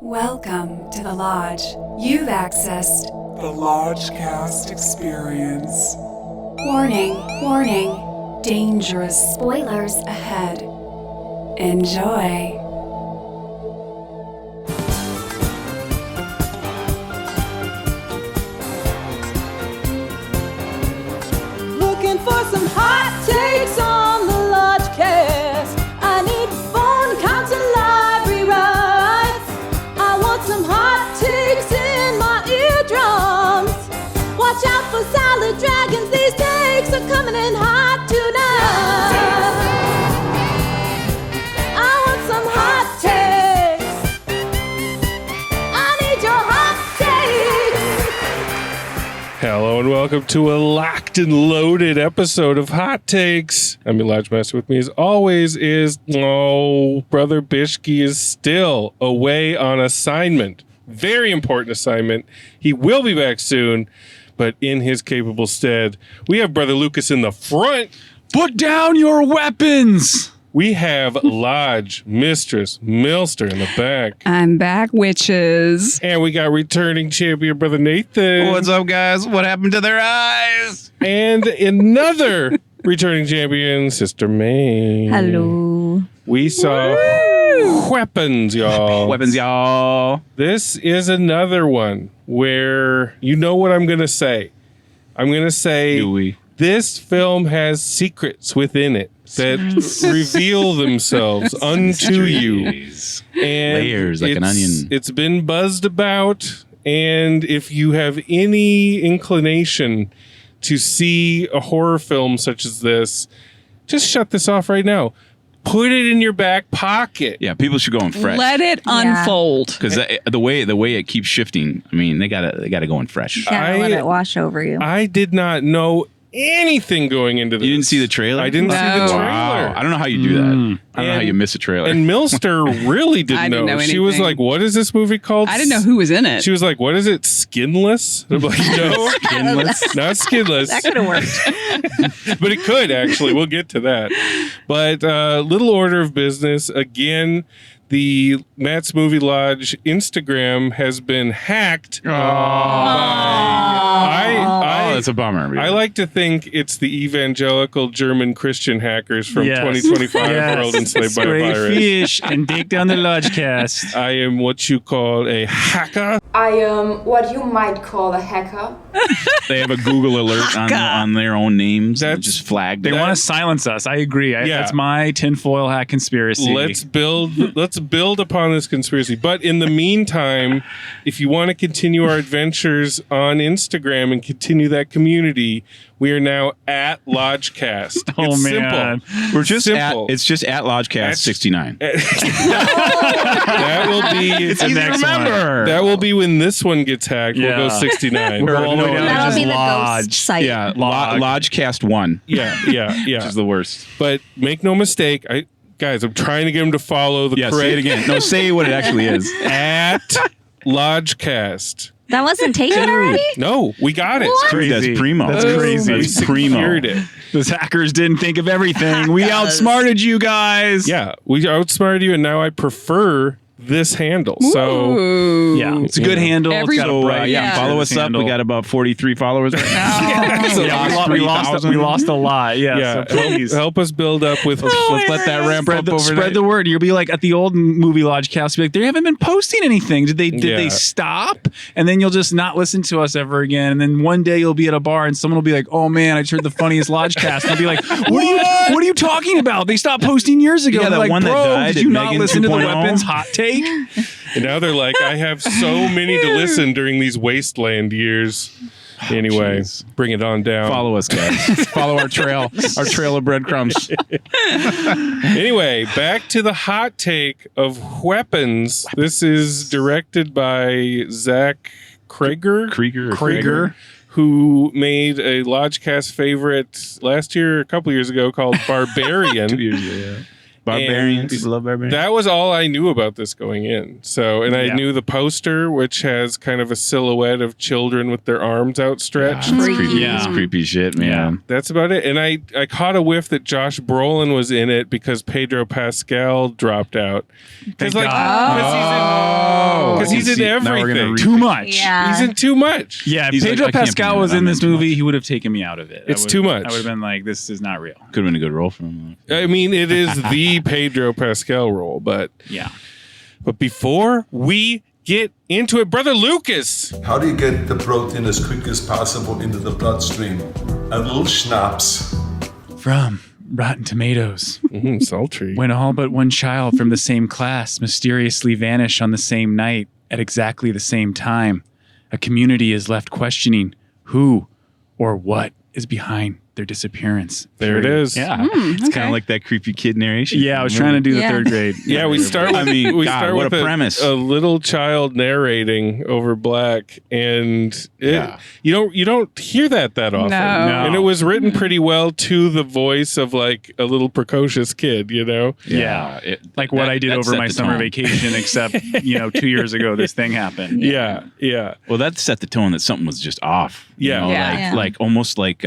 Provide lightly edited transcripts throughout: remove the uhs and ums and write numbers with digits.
Welcome to the Lodge. You've accessed the Lodgecast experience. Warning, warning, dangerous spoilers ahead. Enjoy. Looking for some hot takes on the Lodgecast. I need phone counts and library rights. I want some hot takes in my eardrums. Watch out for salad dragons. These takes are coming in hot tonight. I want some hot takes. I need your hot takes. Hello and welcome to a locked and loaded episode of Hot Takes. I'm your Lodge Master. With me as always is, Brother Bishke is still away on assignment. Very important assignment. He will be back soon, but in his capable stead, we have Brother Lucas in the front. Put down your weapons! We have Lodge Mistress Milster in the back. I'm back, witches. And we got returning champion Brother Nathan. What's up, guys? What happened to their eyes? And another returning champion, Sister May. Hello. We saw Weapons, y'all. Weapons, y'all. This is another one where you know what I'm going to say. I'm going to say Do we? this film has secrets within it that reveal themselves unto you. And Layers like an onion. It's been buzzed about, and if you have any inclination to see a horror film such as this, just shut this off right now. Put it in your back pocket. Yeah, people should go in fresh. Let it unfold. Because the way it keeps shifting, I mean, they gotta go in fresh. Can't let it wash over you. I did not know anything going into this. You didn't see the trailer? I didn't see the trailer. Wow. I don't know how you do that. I don't know how you miss a trailer. And Milster really didn't, I didn't know She was anything. like, what is this movie called? I didn't know who was in it. She was like, what is it? Skinless? I'm like, no. Skinless? Not skinless. That could have worked. But it could, actually. We'll get to that. But little order of business. Again, the Matt's Movie Lodge Instagram has been hacked. That's a bummer. I like to think it's the evangelical German Christian hackers from Yes. 2025 Yes. world enslaved by a Great virus. fish and dig down the Lodgecast. I am what you call a hacker. I am what you might call a hacker. They have a Google alert on their own names. That That's- just flagged. They want to silence us. I agree. Yeah. That's my tinfoil hat conspiracy. Let's build upon this conspiracy. But in the meantime, if you want to continue our adventures on Instagram and continue that community, we are now at Lodgecast. Oh, It's man. simple. We're just simple. it's just at Lodgecast 69. That will be It's The easy to next one. remember. that will be when this one gets hacked. We'll go Yeah. 69. We're all the way down to That'll just be the Lodge. ghost site. Yeah, Log. Lodgecast 1, Yeah, which is the worst. But make no mistake, guys, I'm trying to get them to follow the Yeah, correct say it again. No, say what it actually is. at Lodgecast. That wasn't taken already? No, we got it. Crazy. That's primo. That's crazy. We That's primo. secured it. Those hackers didn't think of everything. We outsmarted you guys. Yeah, we outsmarted you, and now I prefer this handle. So Ooh. Yeah, it's a good handle. Every- It's got a So, bright yeah. follow us up. handle. We got about 43 followers right now. Yeah, we lost a lot. Yeah, yeah, so please. help us build up with. Let's let that ramp up overnight. Spread the word. You'll be like at the old movie Lodgecast. Be like, they haven't been posting anything. Did they Yeah. stop? And then you'll just not listen to us ever again. And then one day you'll be at a bar and someone will be like, "Oh man, I just heard the funniest Lodgecast." And I'll be like, "What are you talking about? They stopped posting years ago." Yeah, And they're that like, one that "Bro, died did at you not Megan listen to the 2.0? Weapons hot take?" And now they're like, I have so many to listen during these wasteland years. Anyway, jeez. bring it on down. Follow us, guys. Follow our trail of breadcrumbs. Anyway, back to the hot take of Weapons. This is directed by Zach Cregger. Cregger. Who made a Lodgecast favorite last year, a couple years ago, called Barbarian. 2 years ago, yeah. Barbarian. And People love Barbarian. That was all I knew about this going in. So, and I Yeah. knew the poster, which has kind of a silhouette of children with their arms outstretched. It's creepy. Yeah. It's creepy shit, man. That's about it. And I caught a whiff that Josh Brolin was in it because Pedro Pascal dropped out. Because Thank because he's in Now we're gonna everything. Too much. Yeah. He's in too much. Yeah, if He's Pedro like, I can't Pascal believe was I'm in this into movie, he would have taken me out of it. It's too much. I would have been like, this is not real. Could have been a good role for him. I mean, it is the Pedro Pascal role, but Yeah. before we get into it, Brother Lucas. How do you get the protein as quick as possible into the bloodstream? A little schnapps. From Rotten Tomatoes. Sultry. When all but one child from the same class mysteriously vanish on the same night at exactly the same time, a community is left questioning who or what is behind their disappearance. There it is. Yeah. It's kind of like that creepy kid narration. Yeah, I was trying to do the Yeah. third grade. Yeah, we start with, I mean, we God, start what with a premise. a little child narrating over black, and you don't hear that often. No. And it was written pretty well to the voice of like a little precocious kid, you know? Yeah. Like what I did that over set my the summer tone. vacation, except, 2 years ago, this thing happened. Yeah. Well, that set the tone that something was just off. you Yeah. know, Yeah. Like, Yeah. like almost like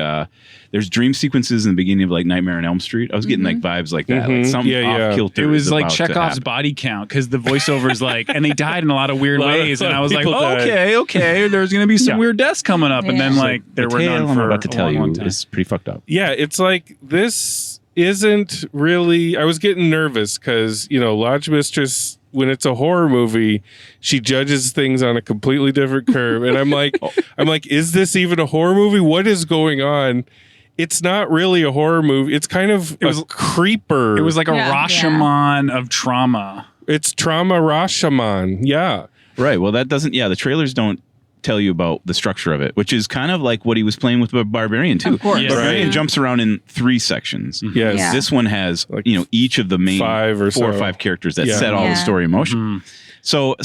there's dream sequences in the beginning of like Nightmare on Elm Street. I was getting like vibes like that. Like something off kilter. It was is like about to Chekhov's happen. body count because the voiceover is like, and they died in a lot of weird ways. And I was like, people died. okay, there's going to be some weird deaths coming up. And Yeah. then like there the were tale none I'm for about to tell a you long time. is pretty fucked up. Yeah, it's like this isn't really. I was getting nervous because Lodge Mistress, when it's a horror movie, she judges things on a completely different curve, and I'm like, is this even a horror movie? What is going on? It's not really a horror movie. It's kind of a creeper. It was like a Yeah. Rashomon of trauma. It's trauma Rashomon. Yeah. Right. Well, that doesn't. Yeah, the trailers don't tell you about the structure of it, which is kind of like what he was playing with Barbarian too. Of course. Yeah. Barbarian Right. jumps around in 3 sections. Yes. Yeah. This one has Like each of the main 5 or 4 or so. 5 characters that Yeah. set all Yeah. the story in motion. So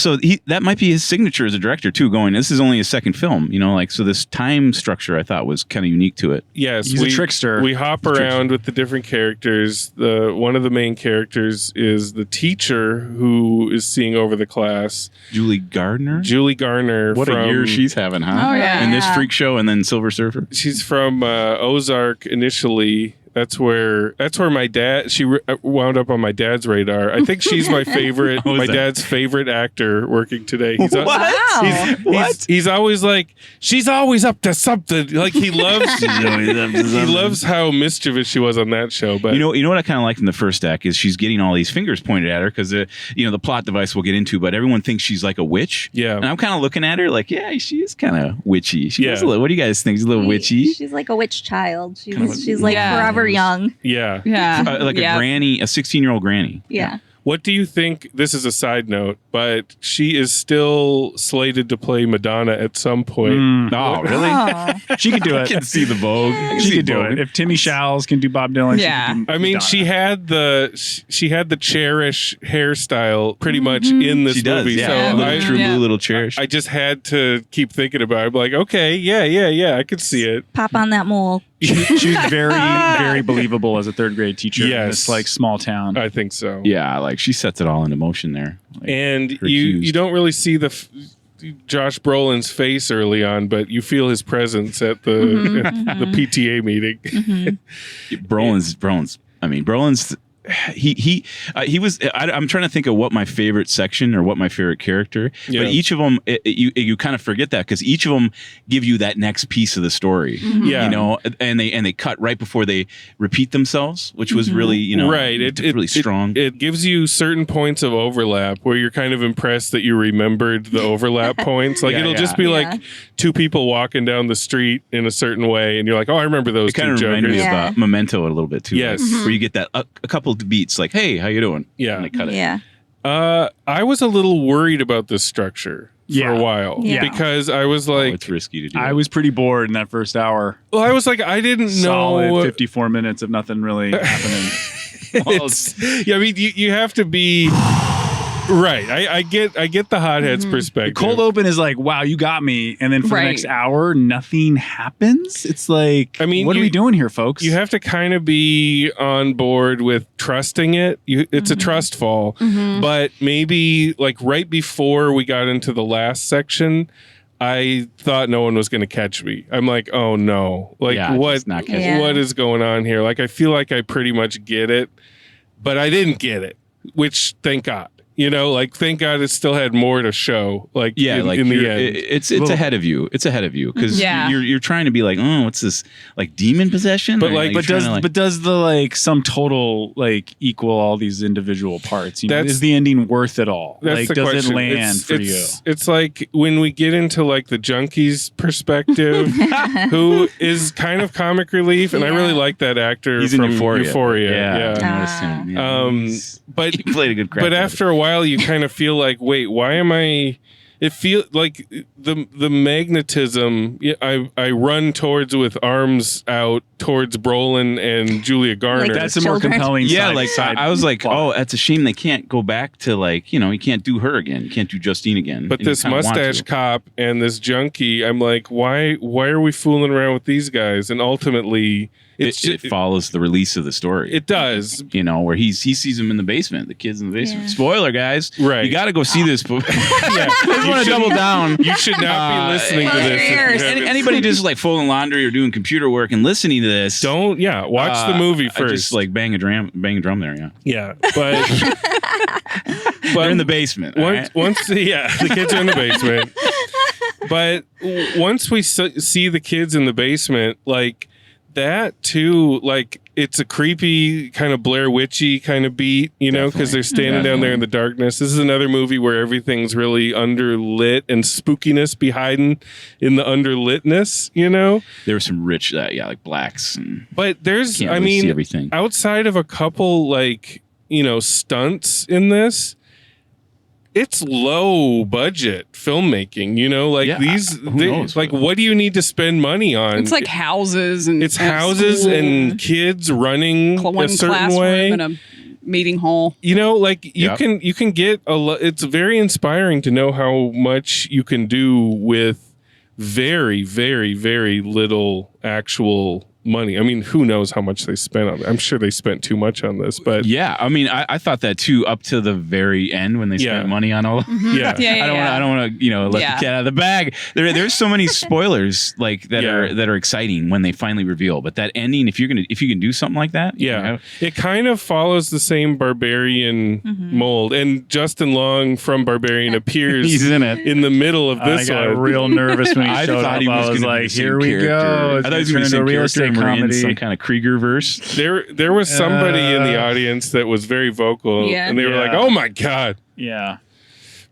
that might be his signature as a director too. Going, this is only his second film, so this time structure I thought was kind of unique to it. Yes, He's a trickster. We hop around with the different characters. One of the main characters is the teacher who is seeing over the class, Julie Gardner. Julie Garner. What from, a year she's having, huh? Oh, yeah. And this freak show, and then Silver Surfer. She's from Ozark initially. That's where my dad. She wound up on my dad's radar. I think she's my favorite. my dad's favorite actor working today. He's Wow. He's always like, she's always up to something. Like he loves. He loves how mischievous she was on that show. But You know what I kind of liked in the first act is she's getting all these fingers pointed at her because the plot device we'll get into, but everyone thinks she's like a witch. Yeah. And I'm kind of looking at her like, yeah, she is kind of witchy. She is a little, what do you guys think? She's a little witchy. She's like a witch child. She's like Yeah. forever young. yeah. Yeah. Like Yeah. a granny, a 16-year-old granny. Yeah. What do you think? This is a side note, but she is still slated to play Madonna at some point. Oh, really? Oh. She could do I it. can see the Vogue. She could do it. If Timmy Showles can do Bob Dylan, Yeah. she can do I mean, Madonna. she had the Cherish hairstyle pretty much in this She does, movie. yeah. So Little I, true Yeah. blue, little cherish. I just had to keep thinking about it. I'm like, okay, yeah, I could see it. Pop on that mole. She's very, very believable as a third grade teacher in Yes. this like small town. I think so. yeah, like she sets it all into motion there. Like, And her you cues. don't really see Josh Brolin's face early on, but you feel his presence at the at the PTA meeting. Brolin's he was. I'm trying to think of what my favorite section or what my favorite character. Yeah. But each of them, you kind of forget that because each of them give you that next piece of the story. Yeah. And they cut right before they repeat themselves, which was really Right. really strong. It gives you certain points of overlap where you're kind of impressed that you remembered the overlap points. Like Yeah, it'll yeah. just be like two people walking down the street in a certain way, and you're like, oh, I remember those It kind two of reminded jokers. me Yeah. of Memento a little bit too. Yes. like, where you get that a couple of beats like, "Hey, how you doing?" Yeah. and they cut it. Yeah. I was a little worried about this structure for Yeah. a while Yeah. because I was Oh, like, it's risky to do. I that. was pretty bored in that first hour. I didn't Solid know. 54 minutes of nothing really happening. Yeah, I mean, you have to be. Right. I get the hothead's The perspective. cold open is like, wow, you got me. And then for the Right. next hour, nothing happens. It's like, I mean, what are we doing here, folks? You have to kind of be on board with trusting it. It's a trust fall. But maybe like right before we got into the last section, I thought no one was going to catch me. I'm like, oh no. Like just not catching what is going on here? Like I feel like I pretty much get it, but I didn't get it, which thank God. You know, like thank God it still had more to show. Like in the end, it's ahead of you. It's ahead of you because Yeah. you're trying to be like, oh, what's this like demon possession? But Or, like, you're trying to, But does the like sum total like equal all these individual parts? You know, That's- is the ending worth it all? that's Like, the does question. it land for you? It's like when we get into like the junkie's perspective, who is kind of comic relief, and I really like that actor. He's from in Euphoria. Yeah. I noticed him. Yeah, But he played a good crack. But after a while, you kind of feel like, wait, why am I? It feels like the magnetism. I run towards with arms out towards Brolin and Julia Garner. Like That's a more Children. compelling yeah, side. like side I was like, plot. oh, that's a shame they can't go back to like, you can't do her again. You can't do Justine again. But And you this kinda want mustache to. cop and this junkie, I'm like, why are we fooling around with these guys? And ultimately, it follows the release of the story. It does. Where he sees him in the basement, the kids in the basement. Spoiler, guys. Right. You got to go see this. Yeah, I just want to double down. You should not be listening to this. if you haven't- Anybody just like folding laundry or doing computer work and listening to this, Don't. Yeah, watch the movie I first. just like bang a drum there. Yeah, yeah, but they're in the basement. all right? once the kids are in the basement. But once we see the kids in the basement, like that too, like it's a creepy kind of Blair Witchy kind of beat, because they're standing down there in the darkness. This is another movie where everything's really underlit and spookiness be hiding in the underlitness, There was some rich, like blacks. But there's, Can't really see I mean, everything. outside of a couple like, stunts in this, it's low budget filmmaking, Who knows? like what do you need to spend money on? It's like houses and It's houses school, and kids running one a certain classroom way. and a meeting hall. Like you Yep. can get a lot. It's very inspiring to know how much you can do with very, very, very little actual money. I mean, who knows how much they spent on it? I'm sure they spent too much on this, but Yeah, I mean, I thought that too up to the very end when they spent money on all. yeah. Yeah, I don't want to, let Yeah. the cat out of the bag. There's so many spoilers like that are exciting when they finally reveal. But that ending, if you can do something like that, Yeah, it kind of follows the same Barbarian mold, and Justin Long from Barbarian appears He's in it. in the middle of this I got one. real nervous when he I showed thought up. he was I was gonna be like, the same here we character. go. I thought he was going going to be to the same real character estate and we're in comedy. some kind of Krieger verse. There was somebody in the audience that was very vocal, Yeah. and they were Yeah. like, "Oh my god!" Yeah.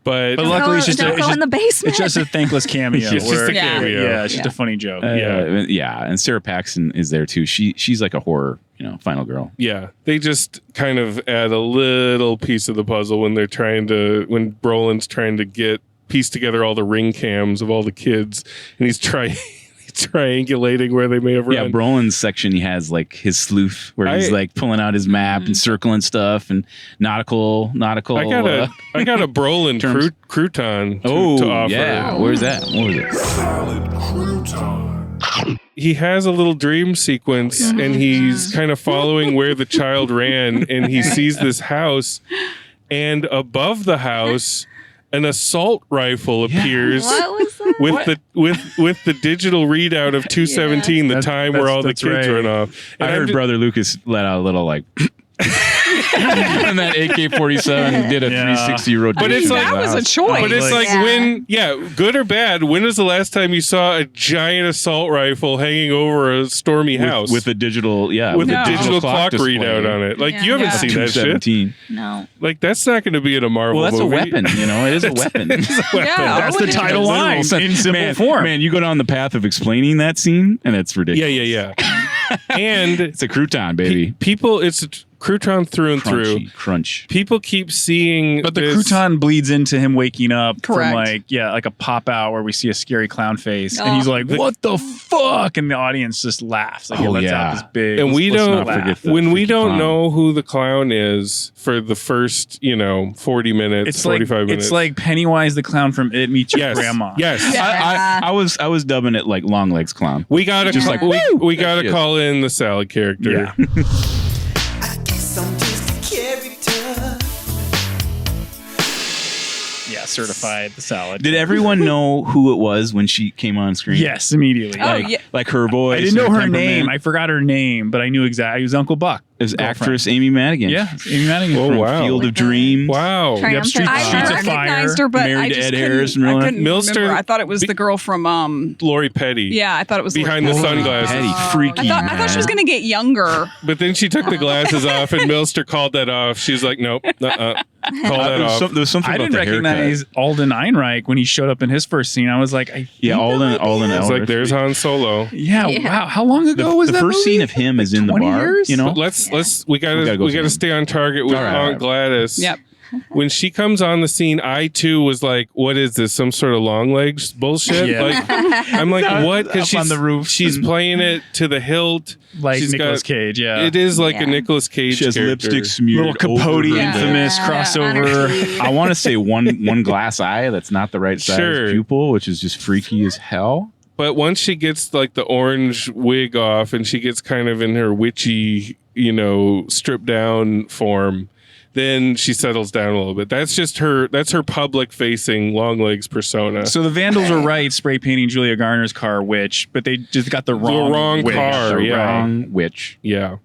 But But luckily, it's just don't go in the basement. It's just a thankless cameo. It's just a Yeah. cameo. Yeah, it's just a funny joke. And Sarah Paxton is there too. She's like a horror, final girl. Yeah, they just kind of add a little piece of the puzzle when when Brolin's trying to piece together all the ring cams of all the kids, and he's triangulating where they may have run. Yeah, Brolin's section, he has like his sleuth where he's like pulling out his map and circling stuff and nautical. I got a Brolin terms. crouton to offer. yeah. Where's that? What was it? Salad crouton. He has a little dream sequence, and he's kind of following where the child ran, and he sees this house, and above the house, an assault rifle appears. What was that? With the digital readout of 217, the time where all the that's kids right. run off. And I I'm heard just- Brother Lucas let out a little like. And that AK-47 did a 360 rotation. But it's like- That was a choice. But it's like Yeah. good or bad, when was the last time you saw a giant assault rifle hanging over a stormy house with a digital, with No. a digital clock display. readout on it? Like you haven't Yeah. seen that shit. 217. No. Like that's not going to be in a Marvel Well, that's movie. a weapon. It is a weapon. Yeah, That's the what title is- line in simple man, form. Man, you go down the path of explaining that scene, and it's ridiculous. Yeah. And It's a crouton, baby. crouton through and through. Crunch. People keep seeing, But the this- crouton bleeds into him waking up Correct. from like a pop out where we see a scary clown face, and Oh. he's like, "What the fuck?" And the audience just laughs. Like, Oh, it lets yeah. out this big. And we let's don't not forget the when we freaky don't clown. know who the clown is for the first 40 minutes, It's like 45 minutes. it's like Pennywise the clown from It Meets Your yes, Grandma. yes. I was dubbing it like Long Legs Clown. We gotta Just like like, we gotta Yes. call in the salad character. Yeah. Yeah, certified the salad. Did everyone know who it was when she came on screen? Yes, immediately. Oh, Like, yeah. like her voice. I didn't know her temperament. name. I forgot her name, but I knew exactly. It was Uncle Buck. It was girlfriend. actress Amy Madigan. Yeah, it's Amy Madigan. Oh, From wow. Field of Dreams. Wow. Yep, Triumphant. Streets, I Streets of Fire. recognized her, but Married I to just Ed couldn't, Harris in real I life. couldn't Milster- remember. I thought it was the girl from Lori Petty. Yeah, I thought it was Behind the Lori sunglasses. Petty, freaky. I thought she was gonna get younger. But then she took the glasses off, and Milster called that off. She's like, "Nope, call that off." There was something I about didn't the haircut. recognize Alden Ehrenreich when he showed up in his first scene. I was like, Yeah, Alden It's like Ehrenreich. there's Han Solo. yeah, wow. How long ago was the that first movie? scene of him is in the 20 bar. years? You know, But let's we gotta gotta go see him. stay on target with All right, Aunt all right. Gladys. Yep. When she comes on the scene, I too was like, "What is this? Some sort of long legs bullshit?" Yeah. Like, I'm like, "What?" Up Because she's on the roof She's and- playing it to the hilt. like She's Nicolas got- Cage. Yeah, It is like Yeah. a Nicolas Cage. she has character. lipstick smeared little Capote over her infamous Yeah. crossover. I want to say one glass eye that's not the right size Sure. pupil, which is just freaky as hell. But once she gets like the orange wig off and she gets kind of in her witchy, stripped down form, then she settles down a little bit. That's just her. That's her public facing long legs persona. So the Vandals were right spray painting Julia Garner's car witch, but they just got the wrong wrong wig. car. The yeah. wrong witch. yeah.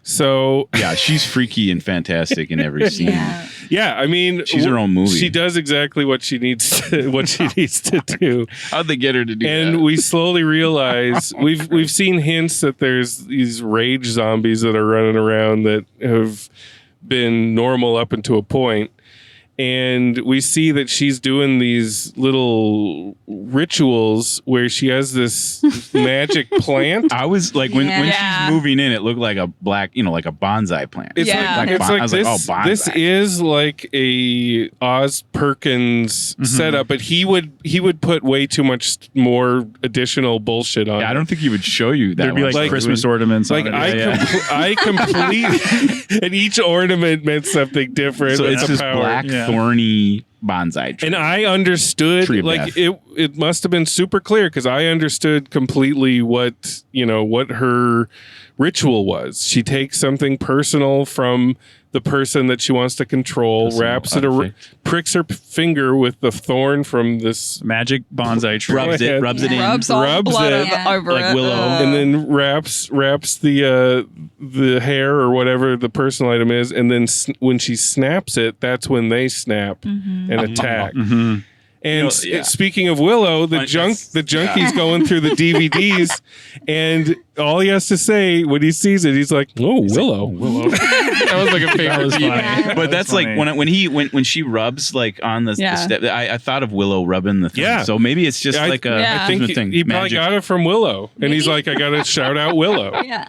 So Yeah, she's freaky and fantastic in every scene. yeah, I mean, She's her own movie. She does exactly what she needs to do. How'd they get her to do And that? we slowly realize we've seen hints that there's these rage zombies that are running around that have been normal up until a point. And we see that she's doing these little rituals where she has this magic plant. I was like, when Yeah. she's moving in, it looked like a black, like a bonsai plant. It's Yeah. like, it's I like was this. like, oh, bonsai. This is like a Oz Perkins setup, but he would put way too much more additional bullshit on. Yeah, I it. don't think he would show you that. There'd be one. like, Christmas ornaments. Like on it. I complete, and each ornament meant something different. So That's it's a this power. black Yeah. thorny bonsai tree. And I understood, Tree of like death. it must have been super clear because I understood completely what her ritual was. She takes something personal from the person that she wants to control, Personal wraps it, artifact. pricks her finger with the thorn from this, Magic bonsai tree. rubs it in. Rubs all the Rubs blood it. over Like it. Willow. and then wraps the hair or whatever the personal item is, and then when she snaps it, that's when they snap and attack. Mhm. And yeah. speaking of Willow, the junkie's going through the DVDs, and all he has to say when he sees it, he's like, "Oh, Willow." That was like a favorite. was funny. But that's like when she rubs like on the Yeah. step. I thought of Willow rubbing the thing. Yeah. So maybe it's just like a Yeah. I think Christmas thing. he probably Magic. got it from Willow, and he's like, "I got to shout out Willow." Yeah.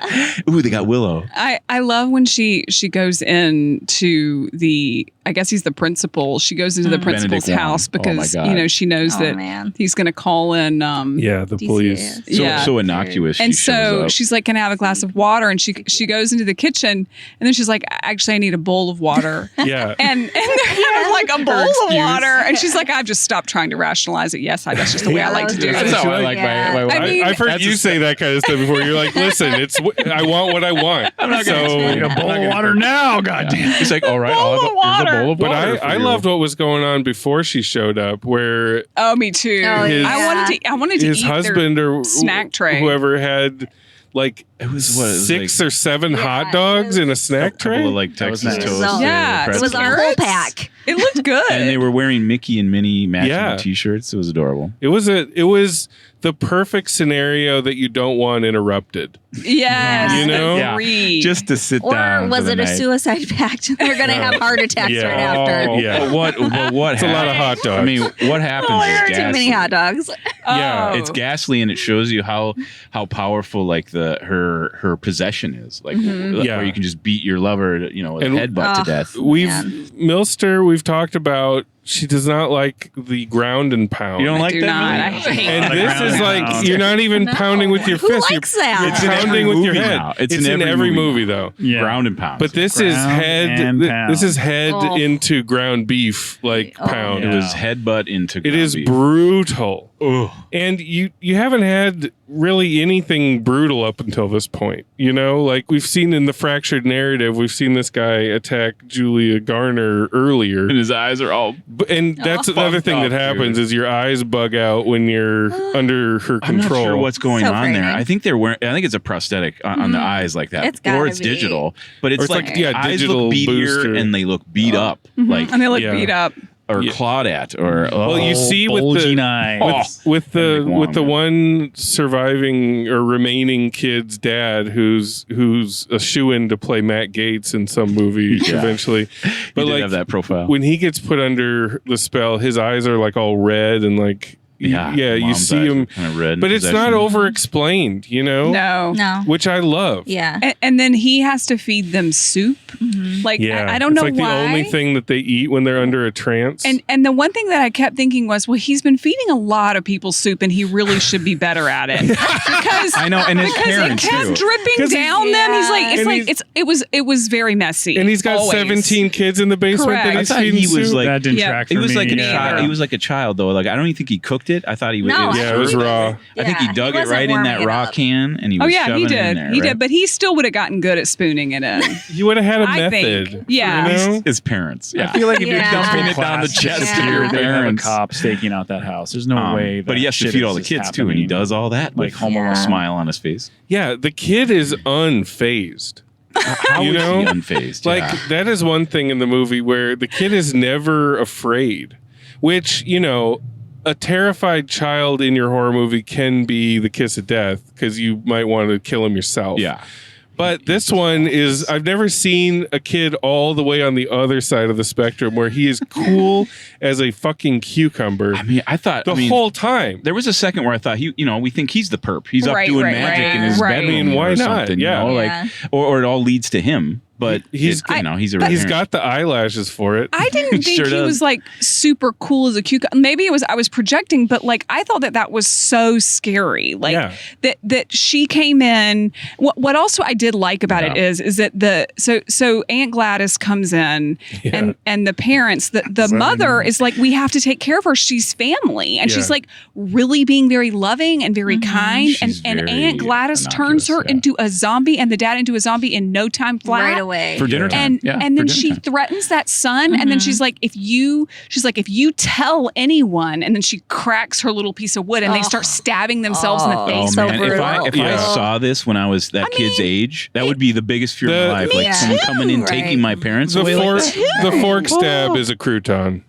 Ooh, they got Willow. I love when she goes into the, I guess he's the principal. She goes into the principal's Benedict Wong. house Oh my because God. she knows Oh, that man. he's going to call in. Yeah, the police. DCS. So Yeah. so innocuous. And she so shows up. she's like, "Can I have a glass of water?" And she goes into the kitchen, and then she's like, "Actually, I need a bowl of water." Yeah. And there's like a bowl of excuse. water, and she's like, "I've just stopped trying to rationalize it. Yes, that's just the way I like to do That's it." how I like Yeah. my I mean- I've heard That's you a say that kind of stuff before. You're like, "Listen, I want what I want." I'm not gonna so, explain A bowl of water now, goddamn. He's like, all right, Bowl I'll have of here's a water. bowl of But water. I loved what was going on before she showed up, where Oh, me too. Oh, His- I wanted to his eat husband their or snack tray. whoever had like It was what? It was 6 like or 7 Yeah, hot it dogs was- in a snack a couple tray. of like That was Texas nice. toast. So- Yeah, It was Some a whole carrots. pack. It looked good. And they were wearing Mickey and Minnie matching Yeah. T-shirts. It was adorable. It was the perfect scenario that you don't want interrupted. yes, You know? Yeah. agreed. Just to sit Or down. was for the it a night. suicide pact? They're going to have heart attacks Yeah. right after. Oh, yeah. But what It's a lot of hot dogs. I mean, what happens Oh, is there are too ghastly. many hot dogs. yeah, Oh. It's ghastly, and it shows you how powerful like her her possession is, like Yeah. where you can just beat your lover, with a headbutt to death. Milster, we've talked about. She does not like the ground and pound. You don't like do that? not. movie? I hate And The this ground is and like pound. you're not even pounding with your Who fist. likes you're that? It's in every pounding with your movie head. now. It's in every movie though. Yeah. Ground and pound. But this is Ground head. and pound. This is head Oh. into ground beef pound. it was headbutt into. It ground is beef. brutal. Ugh. And you haven't had really anything brutal up until this point. Like we've seen in the fractured narrative, we've seen this guy attack Julia Garner earlier. And his eyes are all. And that's another thing that up, happens dude. is your eyes bug out when you're under her I'm not control. sure what's going So on there. frightening. I think they're wearing. I think it's a prosthetic on the eyes like that, It's gotta or it's be. digital. But it's Or it's like like, yeah, eyes digital look beatier booster. and they look beat up, like And they look Yeah. beat up. or Yeah. clawed at, or Well, you see with bulging the eyes. with the Benedict Wong, with the yeah. one surviving or remaining kid's dad, who's a shoo-in to play Matt Gates in some movie eventually. But But like have that profile. when he gets put under the spell, his eyes are like all red and like you Mom's see eyes him, are kind of red. but it's not over-explained, No. No. which I love. Yeah. And then he has to feed them soup. Like, Yeah, I don't know it's like why. the only thing that they eat when they're under a trance. And the one thing that I kept thinking was, well, he's been feeding a lot of people soup, and he really should be better at it because I know, and his because parents it kept too. dripping 'Cause down them. He's like, And he's- it was very messy. And he's got always. 17 kids in the basement Correct. that I he's thought feeding he was soup. like- That didn't Yeah. track for He was me. like a Yeah. child. He was like a child though. Like I don't even think he cooked it. I thought he was. No, it was Yeah, it was fruit. raw. I think he Yeah, dug he it wasn't right in that warming it raw up. can, and he was Oh yeah, shoving he it in did. there. He right? did, but he still would have gotten good at spooning it in. You would have had a I method. think. Yeah. you know? His parents. Yeah. I feel like if you're Yeah. dumping it down the class chest to your they have a parents. cop staking out that house. There's no way. but he has to shit feed is all the just kids too, and he happening. does all that Like with Home Alone. a smile on his face. Yeah, the kid is unfazed. How You is know? he unfazed? Like Yeah. that is one thing in the movie where the kid is never afraid, which, a terrified child in your horror movie can be the kiss of death because you might want to kill him yourself. Yeah. But this one is, I've never seen a kid all the way on the other side of the spectrum where he is cool as a fucking cucumber I mean, I thought the whole time. there was a second where I thought we think he's the perp. He's up Right, doing right, magic right, in his right. bedroom. I mean, why or not? something, Yeah. Yeah. or it all leads to him. But He's- he's a He's parent. got the eyelashes for it. I didn't think Sure he does. was like super cool as a cucumber. Maybe I was projecting, but like I thought that was so scary. Like Yeah. that she came in. What also I did like about it is that so Aunt Gladys comes in and the parents the mother is like, we have to take care of her. She's family, and she's Yeah. like really being very loving and very kind. She's And very Aunt Gladys turns her innocuous, yeah. into a zombie and the dad into a zombie in no time flat. Right away. for dinner time. And Yeah, and then for she dinner time. threatens that son, and then she's like, if you tell anyone, and then she cracks her little piece of wood, and they start stabbing themselves in the Oh, face. so man, if I brutal. saw this when I was that kid's age, that would be the biggest fear of my life. Me Like someone too, coming in right. taking my parents The away. fork, Like that. the fork stab is a crouton.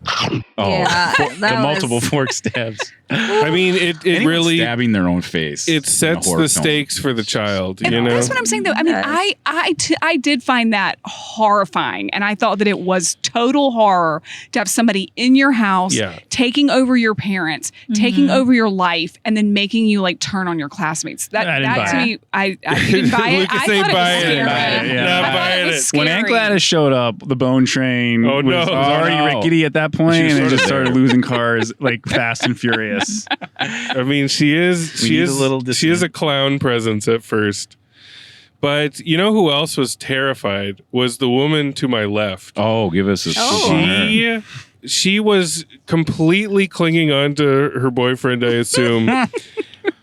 Yeah, the that was- multiple fork stabs. I mean, it Anyone really stabbing their own face. it in a sets horror the film. stakes for the child. And You know, that's what I'm saying, though. I mean, Yes. I did find that horrifying, and I thought that it was total horror to have somebody in your house Yeah. taking over your parents, taking over your life, and then making you like turn on your classmates. That I didn't that to buy me, I didn't buy it. Lucas I ain't thought it was buying it. scary. Buy it, yeah. Not I thought buying it was it. scary. When Aunt Gladys showed up, the bone train Oh, no. was already Oh, no. rickety at that point, She was and sort just of started there. losing cars like fast and furious. I mean, she is need a little she is a clown presence at first. But you know who else was terrified? Was the woman to my left. Oh, give us a scoop on her. She was completely clinging on to her boyfriend, I assume.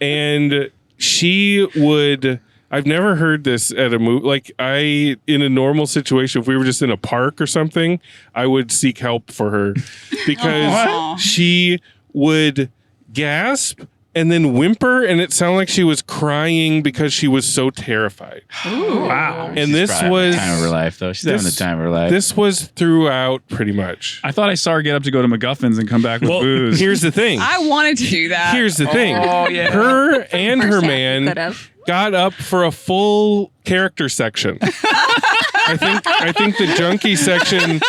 And she would, I've never heard this at a movie. Like in a normal situation, if we were just in a park or something, I would seek help for her because she would gasp and then whimper, and it sounded like she was crying because she was so terrified. Wow. And this Probably was having the time of her life, though. She's having the time of her life. This was throughout, pretty much. I thought I saw her get up to go to MacGuffin's and come back with Well, booze. here's the thing. I wanted to do that. Here's the thing. Oh, yeah. Her and her First half man could've. got up for a full character section. I think the junkie section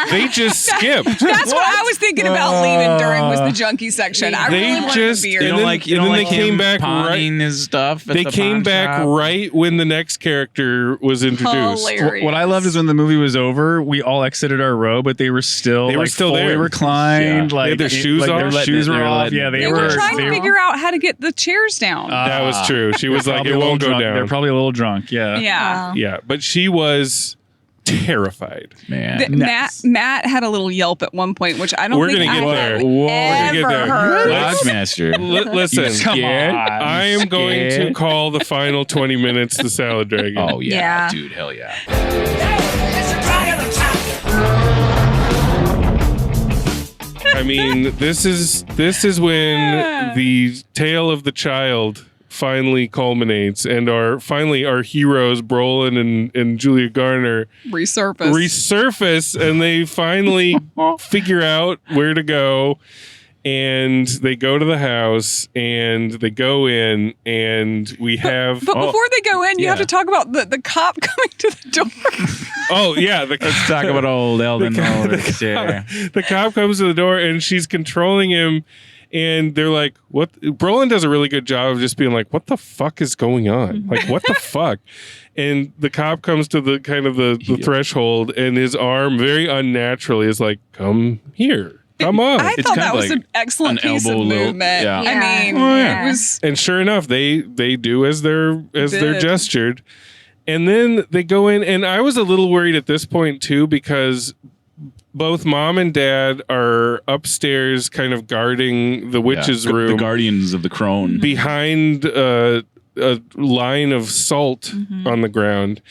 they just skipped. That's what I was thinking about leaving during was the junkie section. I They really wanted just- a beer. You don't like they came him back pawning his stuff. At They the came pawn back shop? right when the next character was introduced. Hilarious. What I loved is when the movie was over, we all exited our row, but they were still still fully there. reclined. Yeah. Like They had their shoes their off? shoes They were were off. letting- Yeah, They were trying to they figure out how to get the chairs down. That was true. She was like, probably it a little won't go drunk. down. They're probably a little drunk. Yeah. yeah. Yeah, but she was terrified. Man. Matt had a little yelp at one point, which I don't We're think gonna get I there. have We're gonna get ever there. heard. Lodgemaster. Listen, Come scared? on. I am going to call the final 20 minutes the Salad Dragon. Oh yeah, Yeah. dude, hell yeah. I mean, this is when the tale of the child finally culminates, and our heroes Brolin and Julia Garner resurface, and they finally figure out where to go, and they go to the house, and they go in, and we have. But before they go in, you have to talk about the cop coming to the door. Oh yeah, Let's talk about old Alden. The cop comes to the door and she's controlling him, and they're like, "What?" Brolin does a really good job of just being like, "What the fuck is going on? Like, what the fuck?" And the cop comes to the kind of the threshold, and his arm very unnaturally is like, "Come here." Come on. I thought that was an excellent piece of movement. Yeah. I mean, yeah. it was. And sure enough, they do as they're Did. gestured. And then they go in, and I was a little worried at this point too, because both mom and dad are upstairs kind of guarding the witch's room. The guardians of the crone. Behind a line of salt on the ground.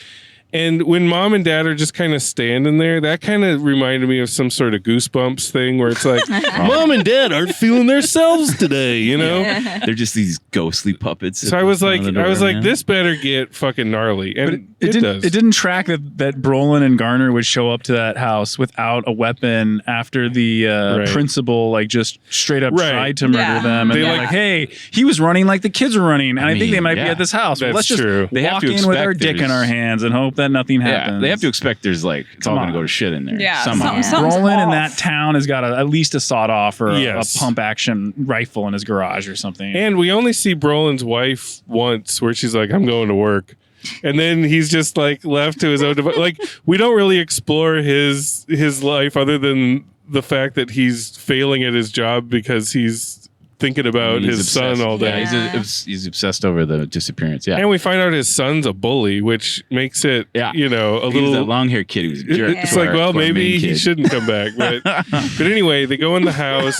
And when mom and dad are just kind of standing there, that kind of reminded me of some sort of Goosebumps thing where it's like, mom and dad aren't feeling themselves today, you know? They're just these ghostly puppets. So I was like, this better get fucking gnarly. And it does. It didn't track that Brolin and Garner would show up to that house without a weapon after the principal like just straight up tried to murder them. And they're like, hey, he was running like the kids were running. And I think they might be at this house. That's Let's just true. They have walk to in with our expect dick in our hands and hope that nothing happens. Yeah, they have to expect there's like, it's all going to go to shit in there. Yeah, somehow. something's Brolin in off. that town has got at least a sawed-off or a Yes. pump action rifle in his garage or something. And we only see Brolin's wife once where she's like, I'm going to work. And then he's just like left to his own device. Like, we don't really explore his life other than the fact that he's failing at his job because he's thinking about He's his son obsessed. all day. Yeah, he's obsessed over the disappearance. Yeah. And we find out his son's a bully, which makes it, you know, a He was little that long haired kid who was a jerk. It's to like, our- well, to our maybe main he kid. shouldn't come back. But anyway, they go in the house.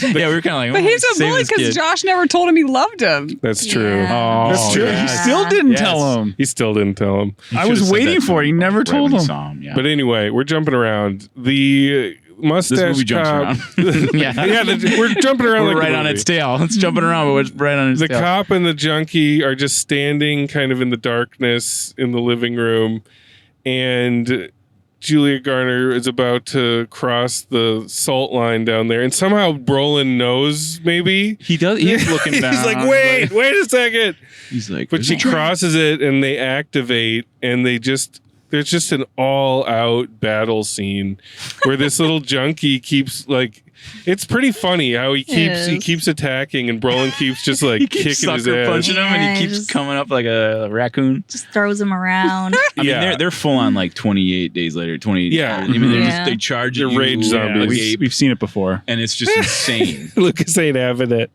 Yeah, we were kind of like, But oh, he's a save bully this because kid. Josh never told him he loved him. That's true. Oh, That's true. He still didn't tell him. He still didn't tell him. He I should've was said waiting that to for it. He never right told when he him. saw him. Yeah. But anyway, we're jumping around. The mustache This movie jumps cop. around. yeah, we're jumping around We're like right the on movie. its tail. It's jumping around, but it's right on its The tail. cop and the junkie are just standing kind of in the darkness in the living room, and Julia Garner is about to cross the salt line down there, and somehow Brolin knows. Maybe He does. He's looking down. he's like, wait a second. He's like, But she crosses it, and they activate, and there's just an all-out battle scene where this little junkie keeps like. It's pretty funny how he keeps attacking, and Brolin keeps just like he keeps kicking his sucker ass. punching him, and Yeah, he keeps just- coming up like a raccoon. Just throws him around. I mean, Yeah. they're full on like 28 days later. 28. Yeah. I mean, they're Yeah. just they charge They're at you rage zombies. like ape, We've seen it before. and it's just insane. Lucas ain't having it,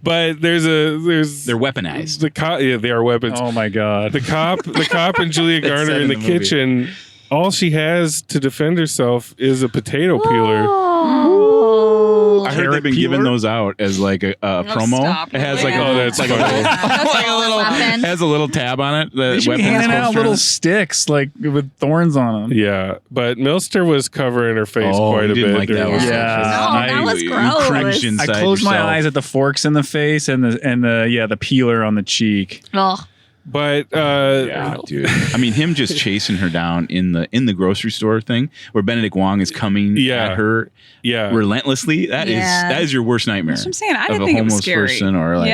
but there's They're weaponized. the cop. Yeah, they are weapons. Oh my god. The cop and Julia It's Garner said in in the, the movie. kitchen. All she has to defend herself is a potato peeler. Oh. I heard Carrot they've been peeler? giving those out as like a promo. stop. It has like Yeah. a, that's like a funny. little, That's a little weapon. has a little tab on it. The They should be weapon is handing out supposed to little turn. sticks like with thorns on them. Yeah, but Milster was covering her face Oh, quite you a didn't bit. like during that the one. Yeah. session. No, that was You gross. cringed I inside closed my yourself. eyes at the forks in the face and the peeler on the cheek. Ugh. But Yeah, dude. I mean, him just chasing her down in the grocery store thing, where Benedict Wong is coming at her, relentlessly. That is your worst nightmare. That's what I'm saying. I didn't of a think it was homeless scary. person or like,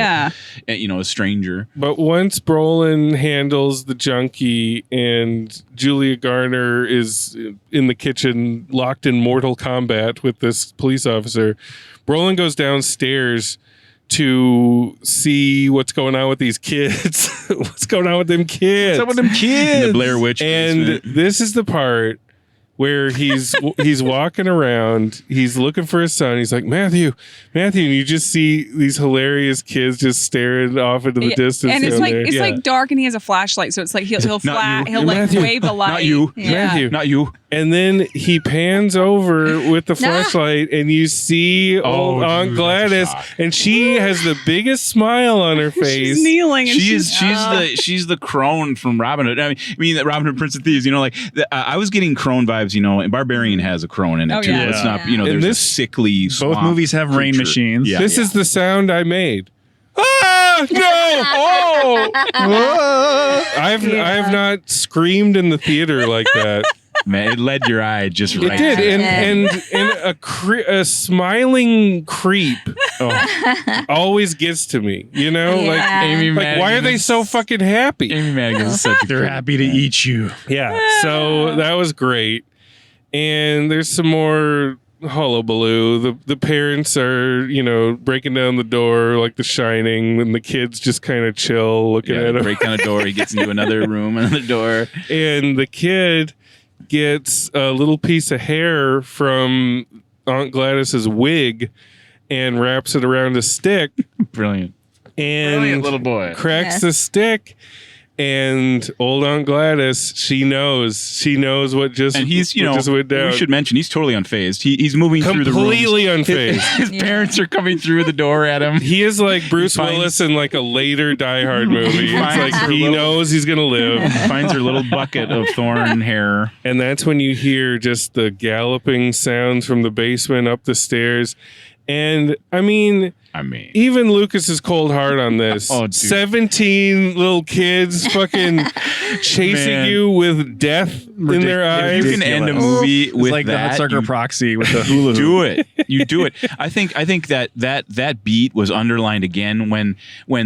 a stranger. But once Brolin handles the junkie and Julia Garner is in the kitchen locked in mortal combat with this police officer, Brolin goes downstairs to see what's going on with these kids. What's going on with them kids? What's up with them kids? The Blair Witch And basement. this is the part where he's walking around, he's looking for his son. He's like, Matthew, and you just see these hilarious kids just staring off into the distance. And it's down like there. like dark, and he has a flashlight, so it's like he'll flash, he'll like Matthew. wave the light. Not you. Matthew. Not you. And then he pans over with the flashlight, and you see old Aunt Gladys, and she has the biggest smile on her face. She's kneeling, and she's the crone from Robin Hood. I mean that Robin Hood, Prince of Thieves. I was getting crone vibes. And Barbarian has a crone in it too. Yeah. It's not. And There's this- a sickly. Both swamp movies have rain creature. machines. Yeah, This yeah. is the sound I made. Ah, no! Oh! I've not screamed in the theater like that. Man, it led your eye just right. It did, to and a smiling creep always gets to me. Like Amy like why are they so fucking happy? Amy Madigan is such a They're happy to eat you. Yeah, so that was great, and there's some more hullabaloo. The parents are breaking down the door like The Shining, and the kids just kind of chill looking at him. break down a door. He gets into another room, another door. And the kid gets a little piece of hair from Aunt Gladys's wig and wraps it around a stick Brilliant. and Brilliant little boy. cracks the stick. And old Aunt Gladys, she knows what just And he's, what just went down. we should mention he's totally unfazed. He's moving through the rooms. Completely unfazed. His parents are coming through the door at him. He is like Bruce finds- Willis in like a later Die Hard movie. It's finds like her he little- knows he's gonna live. Finds her little bucket of thorn hair. And that's when you hear just the galloping sounds from the basement up the stairs. And I mean, even Lucas's cold heart on this. Oh, dude. 17 little kids fucking chasing Man. you with death in their eyes. You can end a movie It's with like that. the Hudsucker You Proxy with the hula hoop. do it. You do it. I think that beat was underlined again when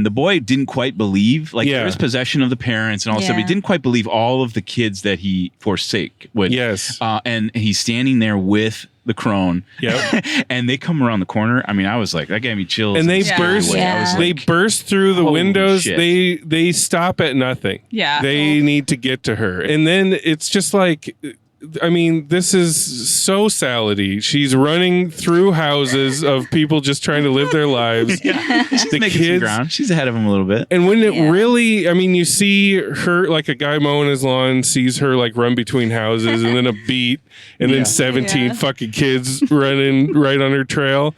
the boy didn't quite believe, like there was possession of the parents and all this stuff. He didn't quite believe all of the kids that he forsake. Yes. And he's standing there with the crone. Yep. And they come around the corner. I mean, I was like, that gave me chills. And they in a burst. way. I was They like, burst through the holy windows. shit. They stop at nothing. Yeah. They need to get to her, and then it's just like, I mean, this is so salady. She's running through houses of people just trying to live their lives. she's The making some kids- ground. She's ahead of him a little bit. And when it really, I mean, you see her, like a guy mowing his lawn sees her like run between houses, and then a beat, and then 17 fucking kids running right on her trail.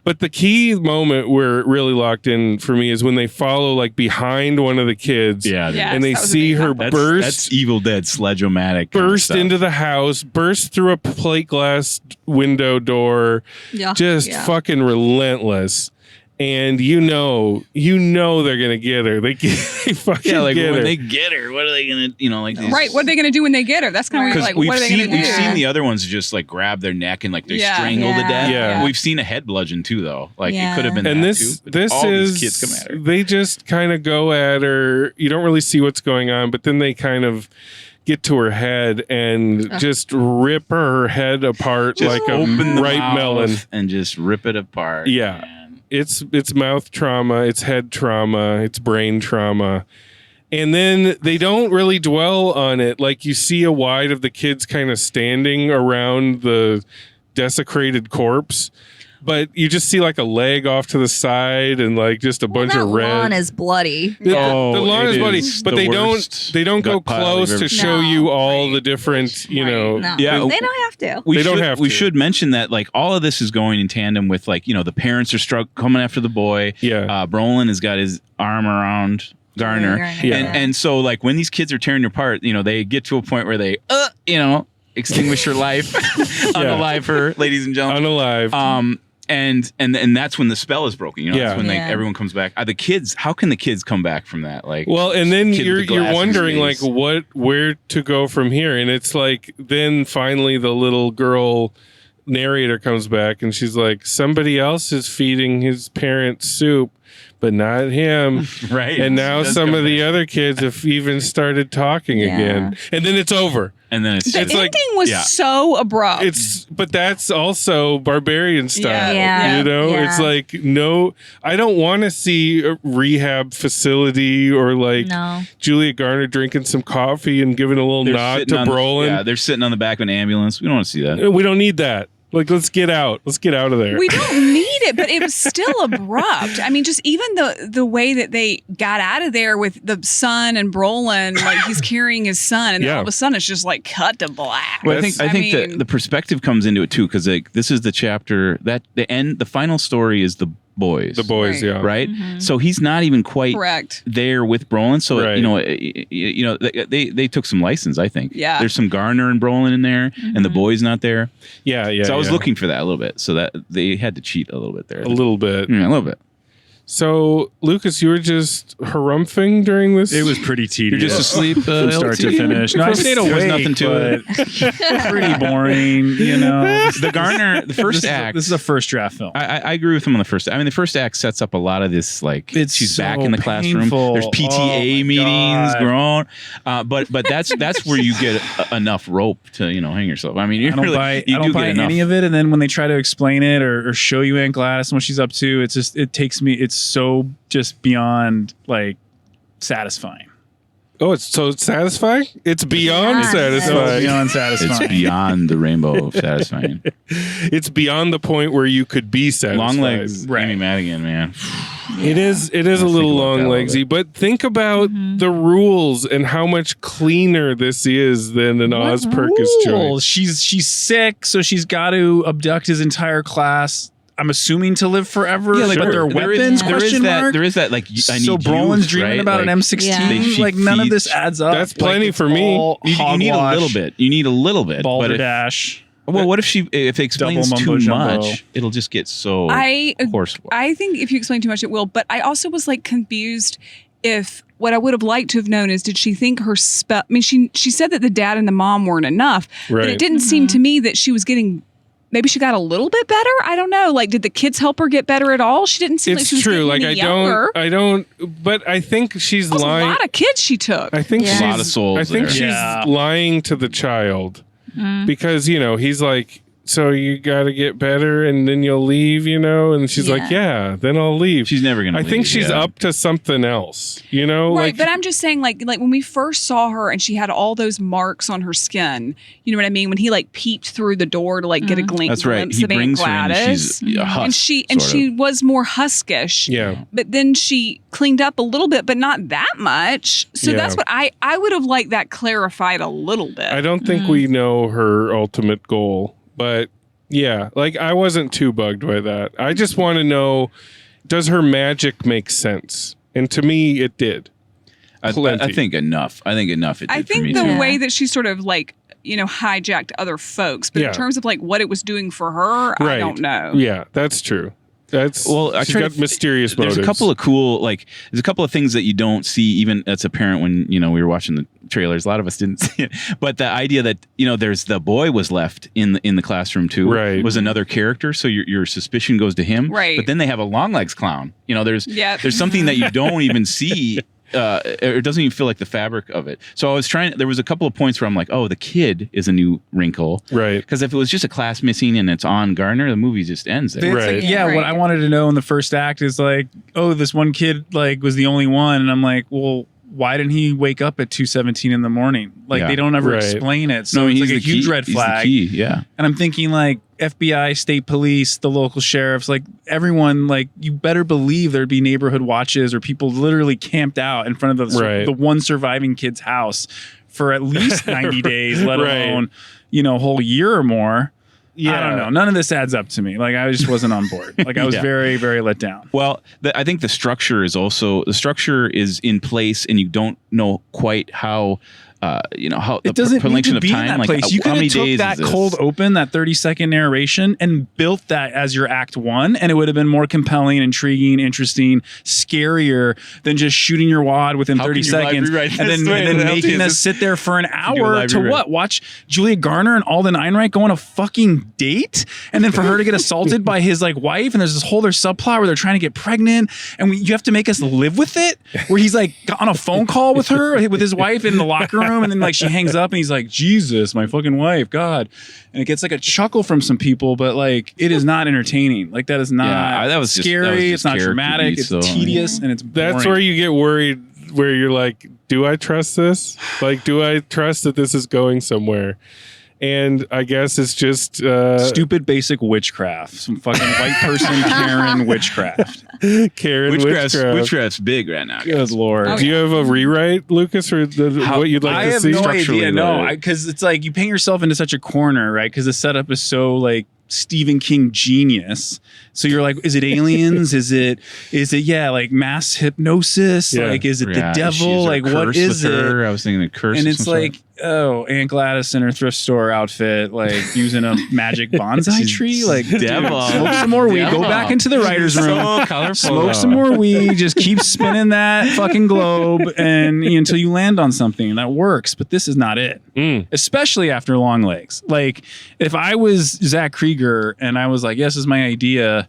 But the key moment where it really locked in for me is when they follow like behind one of the kids, and they see her burst. That's Evil Dead sledge-o-matic. Burst into the house, burst through a plate glass window door, just fucking relentless. And you know they're gonna get her. They fucking like get when her. they get her, what are they gonna, like these, Right. What are they going to do when they get her? That's kind of like, what are they going to do? We've seen the other ones just like grab their neck and like they strangle to death. Yeah. We've seen a head bludgeon too, though. Like it could have been. And that this too, but this all is these kids come at her. They just kind of go at her. You don't really see what's going on, but then they kind of get to her head and just rip her head apart Just like a open the ripe mouth melon and just rip it apart. Yeah. man. It's mouth trauma, it's head trauma, it's brain trauma. And then they don't really dwell on it. Like you see a wide of the kids kind of standing around the desecrated corpse, but you just see like a leg off to the side and like just a bunch of red. The lawn is bloody. The lawn is bloody, but they don't go gut pile close I've to ever show you all the different, No. Yeah. They don't have to. We should mention that like all of this is going in tandem with like, the parents are coming after the boy. Yeah. Brolin has got his arm around Garner. Yeah. And so like when these kids are tearing apart, they get to a point where they, extinguish her life, unalive her, ladies and gentlemen. Unalive. And that's when the spell is broken. That's when everyone comes back. The kids, how can the kids come back from that? Like, well, and then you're wondering like face. where to go from here. And it's like then finally the little girl narrator comes back and she's like, somebody else is feeding his parents soup, but not him. Right. And now some of the other kids have even started talking again. And then it's over. And then the ending was so abrupt. But that's also Barbarian style. Yeah. It's like, no, I don't want to see a rehab facility or like Julia Garner drinking some coffee and giving a little nod to Brolin. Yeah, they're sitting on the back of an ambulance. We don't want to see that. We don't need that. Like, let's get out. Let's get out of there. We don't need it, but it was still abrupt. I mean, just even the way that they got out of there with the son and Brolin, like he's carrying his son, and then all of a sudden it's just like cut to black. Well, I think the perspective comes into it too, because like this is the chapter that the final story is the boys. The boys, right. Mm-hmm. So he's not even quite there with Brolin. So they took some license. I think. Yeah. There's some Garner and Brolin in there, and the boy's not there. Yeah. So I was looking for that a little bit. So that they had to cheat a little bit there. A little bit. Yeah, a little bit. So, Lucas, you were just harumphing during this? It was pretty tedious. You're just asleep from start to finish. No, I stayed awake. There's nothing to it. Pretty boring, The Garner, the first act. This is a first draft film. I agree with him on the first. I mean, the first act sets up a lot of this. Like, she's back in the classroom. painful. There's PTA meetings grown, but that's where you get enough rope to hang yourself. I mean, I don't buy any of it. And then when they try to explain it or show you Aunt Gladys and what she's up to, it takes me. It's so just beyond like satisfying. Oh, it's so satisfying? It's beyond satisfying. It's beyond satisfying. It's beyond the rainbow of satisfying. It's beyond the point where you could be satisfied. Long legs, Amy Madigan, man. It is a little long legsy, but think about the rules and how much cleaner this is than an Oz Perkins joint. She's sick, so she's got to abduct his entire class. I'm assuming to live forever, but they're weapons? There is that like. So Brolin's dreaming about an M16. Like none of this adds up. That's plenty for me. You need a little bit. You need a little bit. Balderdash. Well, what if it explains too much? It'll just get so hoarse. I think if you explain too much, it will. But I also was like confused. If what I would have liked to have known is, did she think her spell? I mean, she said that the dad and the mom weren't enough, but it didn't seem to me that she was getting. Maybe she got a little bit better. I don't know. Like, did the kids help her get better at all? She didn't seem like she was getting any younger. I don't. But I think she's lying. A lot of kids she took. I think she's a lot of souls. I think she's lying to the child because he's like, so you got to get better and then you'll leave, and she's like, yeah, then I'll leave. She's never gonna. I think she's up to something else, Right, like, but I'm just saying, like when we first saw her and she had all those marks on her skin, you know what I mean? When he like peeped through the door to like get a glimpse of Aunt Gladys, and she was more huskish. Yeah, but then she cleaned up a little bit, but not that much. So that's what I would have liked that clarified a little bit. I don't think we know her ultimate goal. But yeah, like I wasn't too bugged by that. I just want to know, does her magic make sense? And to me, it did. I think enough. I think enough. It did I think for me the too. way that she sort of like, hijacked other folks, but in terms of like what it was doing for her, I don't know. Yeah, that's true. She's got mysterious motives. There's a couple of there's a couple of things that you don't see even as a parent when, we were watching the trailers. A lot of us didn't see it. But the idea that, there's the boy was left in the classroom too, was another character. So your suspicion goes to him. Right. But then they have a long legs clown. There's something that you don't even see. It doesn't even feel like the fabric of it. So there was a couple of points where I'm like, oh, the kid is a new wrinkle. Right. Because if it was just a class missing and it's on Garner, the movie just ends there. Right. What I wanted to know in the first act is like, oh, this one kid like was the only one. And I'm like, well, why didn't he wake up at 2:17 in the morning? Like they don't ever explain it. So it's like a huge red flag. He's the key, yeah. And I'm thinking like FBI, state police, the local sheriffs, like everyone, like you better believe there'd be neighborhood watches or people literally camped out in front of the one surviving kid's house for at least 90 days, let alone, a whole year or more. Yeah. I don't know. None of this adds up to me. Like I just wasn't on board. Like I was very, very let down. Well, I think the structure is in place and you don't know quite how how it doesn't need prolongation to of be time. in that Like place. You how could many have took days that is this? cold open, that 30-second narration, and built that as your act one, and it would have been more compelling, intriguing, interesting, scarier than just shooting your wad within How 30 can you live seconds rewrite and this then, way? and then What else making is us this? sit there for an do a hour live to rewrite. what? Watch Julia Garner and Alden Ehrenreich go on a fucking date, and then for her to get assaulted by his like wife, and there's this whole other subplot where they're trying to get pregnant, and you have to make us live with it, where he's like on a phone call with her, with his wife in the locker room, and then like she hangs up and he's like, Jesus, my fucking wife, God. And it gets like a chuckle from some people, but like it is not entertaining. Like that is not that was just- scary. that was just It's not character dramatic. beats, It's so, tedious and it's boring. That's where you get worried, where you're like, do I trust this? Like, do I trust that this is going somewhere? And I guess it's just stupid basic witchcraft. Some fucking white person Karen witchcraft. Karen Witchcraft's big right now. Good Lord. Do you have a rewrite, Lucas, or what you'd like I to have see? no Structurally idea. No, right? because it's like you paint yourself into such a corner, right? Because the setup is so like Stephen King genius. So you're like, is it aliens? is it like mass hypnosis? Yeah. Like, is it the Yeah, devil? she's Like, a what curse is with it? her. I was thinking a curse. And of it's some like, sort. oh, Aunt Gladys in her thrift store outfit, like using a magic bonsai She's tree. Like, dude, devil. smoke some more weed. Go Devil. back into the writer's room. So colorful. Smoke some more weed. Just keep spinning that fucking globe and until you land on something, and that works. But this is not it. Especially after Long Legs. Like, if I was Zach Cregger and I was like, yes, this is my idea,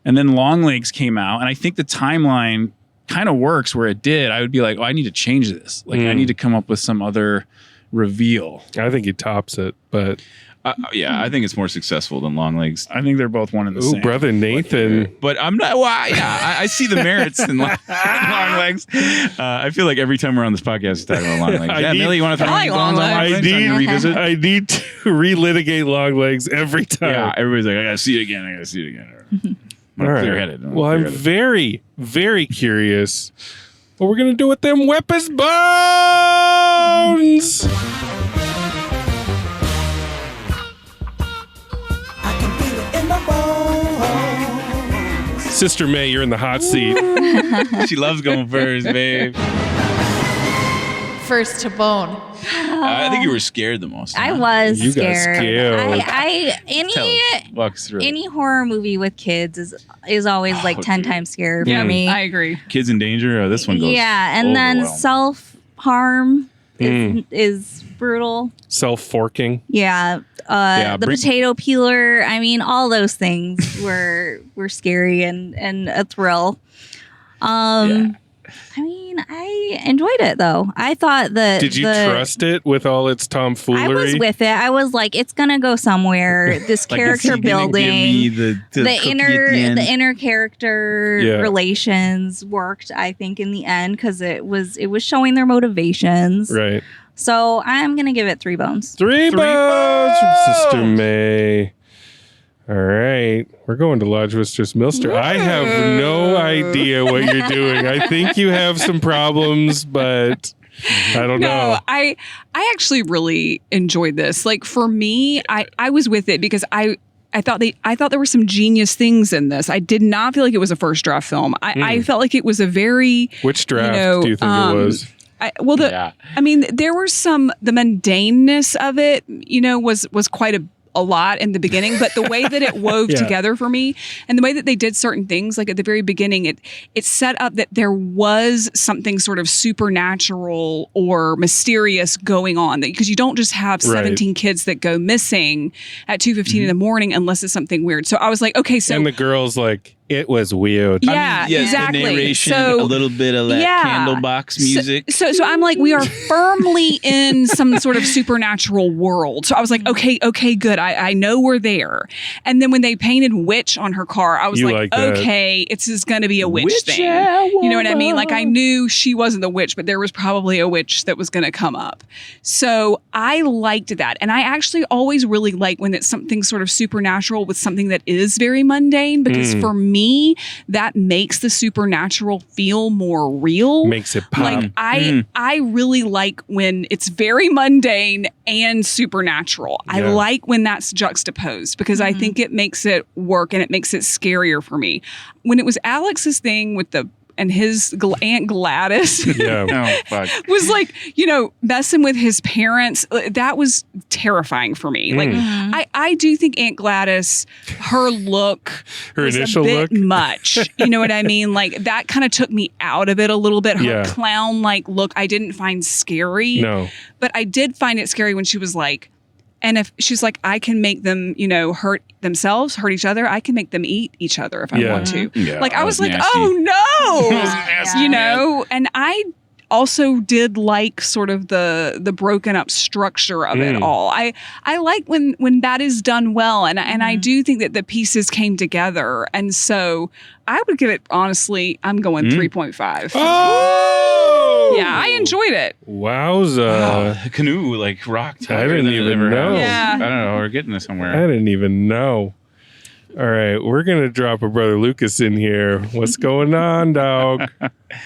and then Long Legs came out, and I think the timeline kind of works where it did, I would be like, oh, I need to change this. Like, I need to come up with some other reveal. I think he tops it, but I think it's more successful than Long Legs. I think they're both one and the same. brother Nathan. But I'm not. Well, I see the merits in Long Legs. I feel like every time we're on this podcast, we're talking about Long Legs. Millie, you want to throw I like any bones on Long Long Legs. Legs? On your revisit? I need to relitigate Long Legs every time. Yeah, everybody's like, I gotta see it again. I gotta see it again. I'm All right. clear-headed. Well, I'm very, very curious what we're gonna do with them weapons bones. Sister May, you're in the hot seat. She loves going first, babe. First to bone. I think you were scared the most. I was You got scared. scared. Walk us through it. Any horror movie with kids is always like 10 times scarier for me. I agree. Kids in danger. Oh, this one goes. Yeah, and then overwhelmed. self-harm is brutal. Self-forking. Yeah. The potato peeler. I mean, all those things were scary and a thrill. I mean, I enjoyed it though. I thought that. Did you trust it with all its tomfoolery? I was with it. I was like, it's gonna go somewhere. This Like, character is he gonna building, give me the cookie at the end? inner character relations worked. I think in the end because it was showing their motivations. Right. So I'm gonna give it 3 bones. 3 bones from Sister May. All right. We're going to Lodge Mistress Milster. I have no idea what you're doing. I think you have some problems, but I don't know. I actually really enjoyed this. Like for me, I was with it because I thought there were some genius things in this. I did not feel like it was a first draft film. I felt like it was a very Which draft do you think it was? I mean, there were the mundaneness of it, was quite a lot in the beginning, but the way that it wove together for me and the way that they did certain things, like at the very beginning, it set up that there was something sort of supernatural or mysterious going on, because you don't just have 17 kids that go missing at 2:15 in the morning unless it's something weird. So I was like, okay, so and the girl's like, it was weird. Yeah, exactly. The narration, so, a little bit of that Candlebox music. So I'm like, we are firmly in some sort of supernatural world. So I was like, okay, good. I know we're there. And then when they painted witch on her car, I was like okay, it's just going to be a witch thing. You know what I mean? Like I knew she wasn't the witch, but there was probably a witch that was going to come up. So I liked that. And I actually always really like when it's something sort of supernatural with something that is very mundane, because for me, that makes the supernatural feel more real. Makes it pop. Like I really like when it's very mundane and supernatural. I like when that's juxtaposed, because I think it makes it work and it makes it scarier for me. When it was Alex's thing with and his Aunt Gladys fuck. was like, messing with his parents. That was terrifying for me. Like, I do think Aunt Gladys, her look, her was initial a bit look, much. You know what I mean? Like that kind of took me out of it a little bit. Her clown-like look, I didn't find scary. No, but I did find it scary when she was like, and if she's like, I can make them, hurt themselves, hurt each other. I can make them eat each other if I want to. Yeah, like I was like, nasty. oh no, and I also did like sort of the broken up structure of it all. I like when that is done well, and I do think that the pieces came together, and so I would give it, honestly, I'm going 3.5. Oh, yeah, I enjoyed it. Wowza! The canoe like rocked. I didn't even know. Yeah. I don't know. We're getting this somewhere. I didn't even know. All right, we're gonna drop a Brother Lucas in here. What's going on, dog?